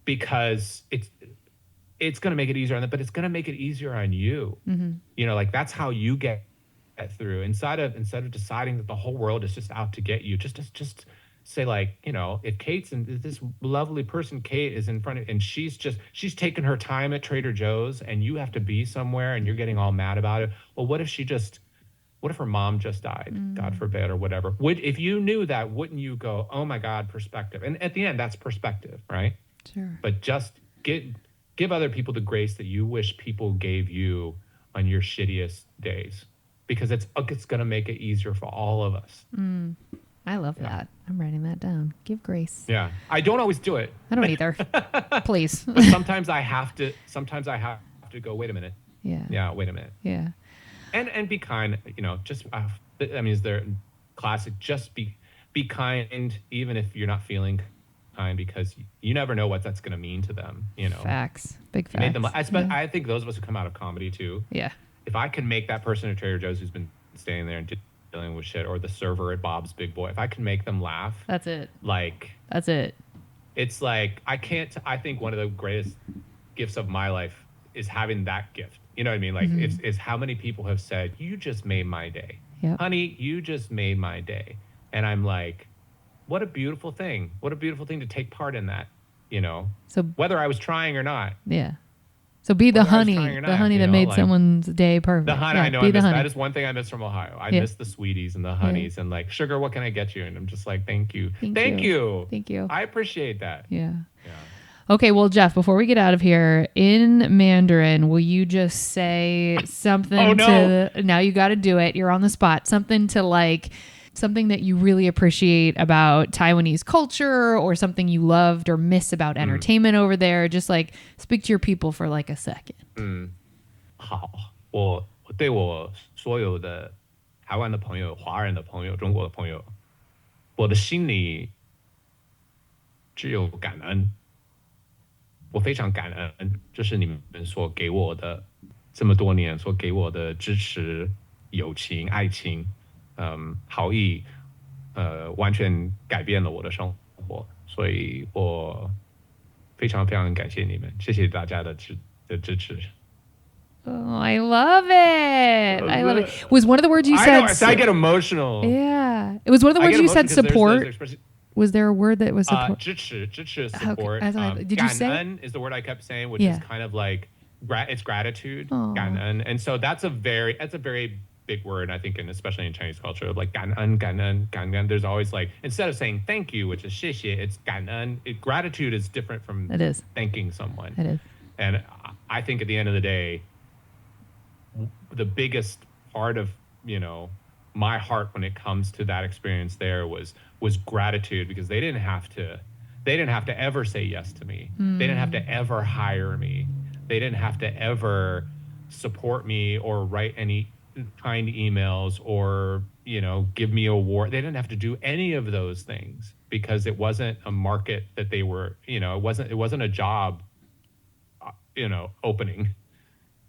Because it's going to make it easier on them, but it's going to make it easier on you. You know, like that's how you get through. Instead of deciding that the whole world is just out to get you, just say like, you know, if Kate's and this lovely person, Kate, is in front of, and she's taking her time at Trader Joe's, and you have to be somewhere and you're getting all mad about it. Well, what if her mom just died, God forbid, or whatever? If you knew that, wouldn't you go, oh my God, perspective? And at the end, that's perspective, right? Sure. But just give other people the grace that you wish people gave you on your shittiest days, because it's going to make it easier for all of us. I love that. I'm writing that down. Give grace. Yeah. I don't always do it. I don't either. Please. But sometimes I have to go, wait a minute. Yeah. Yeah. Wait a minute. Yeah. And be kind, you know, just, I mean, is there classic, just be kind, even if you're not feeling kind, because you never know what that's going to mean to them, you know. Facts. Big facts. I think those of us who come out of comedy too. Yeah. If I can make that person at Trader Joe's who's been staying there and dealing with shit, or the server at Bob's Big Boy, if I can make them laugh, that's it. Like, that's it. It's like, I think one of the greatest gifts of my life is having that gift. You know what I mean? Like it's how many people have said, you just made my day. Yep. Honey, you just made my day. And I'm like, what a beautiful thing. What a beautiful thing to take part in that, you know, So whether I was trying or not. yeah. So be the Whether I was honey, trying or the not, honey you that know, made like, someone's day perfect. the honey, Yeah, I know be the honey. that is one thing I miss from Ohio. I Yeah. miss the sweeties and the honeys and like, sugar, what can I get you? And I'm just like, thank you. Thank you. Thank you. I appreciate that. Yeah. Yeah. Okay, well, Jeff, before we get out of here, in Mandarin, will you just say something Oh, no. now you got to do it. You're on the spot. Something to like, something that you really appreciate about Taiwanese culture or something you loved or miss about entertainment over there. Just like speak to your people for like a second. 好，我对我所有的台湾的朋友、华人的朋友、中国的朋友，我的心里只有感恩。我非常感恩，就是你们所给我的这么多年所给我的支持、友情、爱情，好意，完全改变了我的生活，所以我非常非常感谢你们，谢谢大家的支持。Oh, I love it. I love it. Was one of the words you said? I get emotional. Yeah. It was one of the words you said support. Was there a word that was support? 支持 support. Okay. Did you say? 感恩 is the word I kept saying, which is kind of like it's gratitude. 感恩. And so that's a very big word, I think, and especially in Chinese culture, like 感恩. There's always like, instead of saying thank you, which is 谢谢, it's 感恩. Gratitude is different from thanking someone. It is. And I think at the end of the day, the biggest part of, you know, my heart when it comes to that experience there was gratitude, because they didn't have to ever say yes to me. They didn't have to ever hire me. They didn't have to ever support me or write any kind emails or, you know, give me a award. They didn't have to do any of those things because it wasn't a market that they were, you know, it wasn't a job, you know, opening.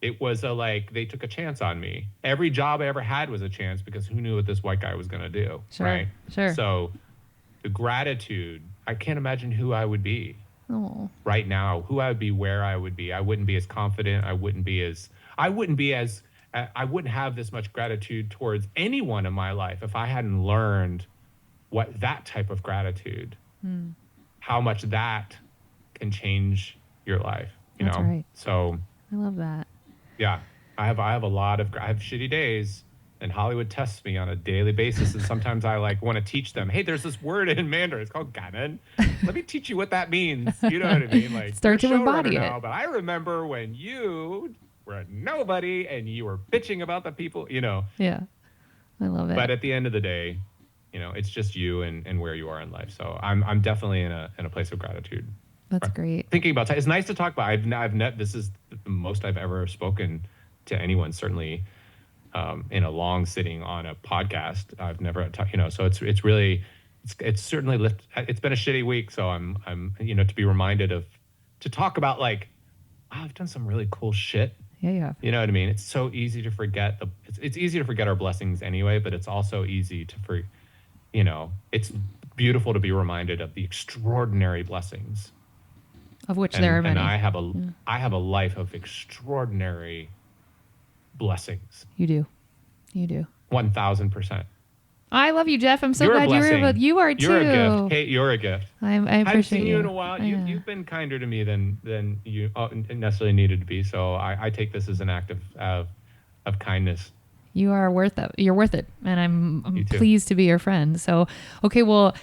It was they took a chance on me. Every job I ever had was a chance, because who knew what this white guy was going to do, right? Sure. So the gratitude, I can't imagine who I would be right now, who I would be, where I would be. I wouldn't be as confident. I wouldn't have this much gratitude towards anyone in my life if I hadn't learned what that type of gratitude, how much that can change your life, you That's know? Right. So I love that. Yeah, I have shitty days, and Hollywood tests me on a daily basis, and sometimes I like want to teach them, hey, there's this word in Mandarin, it's called ganen. Let me teach you what that means. You know what I mean? Like, start to embody it. Now, but I remember when you were nobody and you were bitching about the people, you know. Yeah, I love it. But at the end of the day, you know, it's just you and where you are in life. So I'm definitely in a place of gratitude. That's great. Thinking about it's nice to talk about. This is the most I've ever spoken to anyone, certainly in a long sitting on a podcast. I've never, you know, so it's really, it's certainly it's been a shitty week. So I'm, you know, to be reminded to talk about like, wow, I've done some really cool shit. Yeah, you have. You know what I mean? It's so easy to forget it's easy to forget our blessings anyway, but it's also easy to you know, it's beautiful to be reminded of the extraordinary blessings. Of which there are many. And I have a life of extraordinary blessings. You do. 1,000%. I love you, Jeff. I'm so glad you are too. You're a gift. Kate, you're a gift. I appreciate I haven't seen you in a it. while. You've been kinder to me than you necessarily needed to be. So I take this as an act of kindness. You are worth it. You're worth it, and I'm pleased to be your friend. So, okay, well,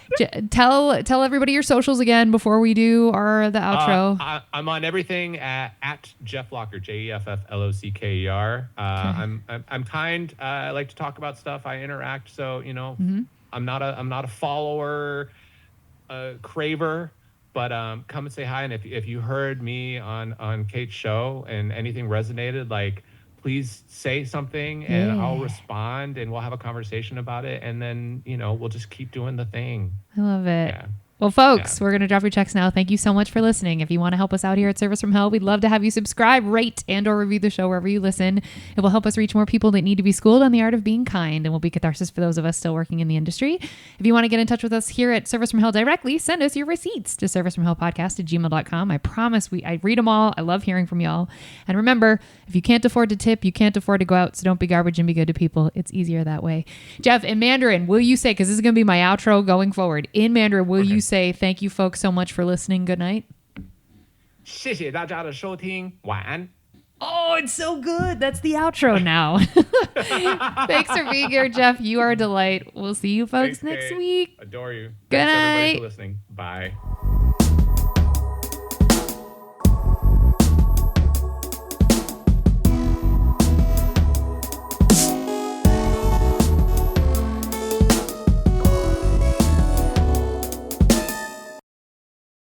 tell everybody your socials again before we do the outro. I'm on everything at Jeff Locker, JEFFLOCKER. I'm kind. I like to talk about stuff. I interact. So you know, I'm not a follower, craver. But come and say hi. And if you heard me on Kate's show and anything resonated, like, please say something and I'll respond and we'll have a conversation about it. And then, you know, we'll just keep doing the thing. I love it. Yeah. Well, folks, we're going to drop your checks now. Thank you so much for listening. If you want to help us out here at Service from Hell, we'd love to have you subscribe, rate, and or review the show wherever you listen. It will help us reach more people that need to be schooled on the art of being kind and will be catharsis for those of us still working in the industry. If you want to get in touch with us here at Service from Hell directly, send us your receipts to servicefromhellpodcast@gmail.com. I promise I read them all. I love hearing from y'all. And remember, if you can't afford to tip, you can't afford to go out. So don't be garbage and be good to people. It's easier that way. Jeff, in Mandarin, will you say, because this is going to be my outro going forward, in Mandarin, will you say thank you folks so much for listening? Good night. 谢谢大家的收听，晚安。 Oh, it's so good. That's the outro now. Thanks for being here, Jeff. You are a delight. We'll see you folks Thanks, next Kate. week. Adore you. Good Thanks night. everybody for listening. Bye.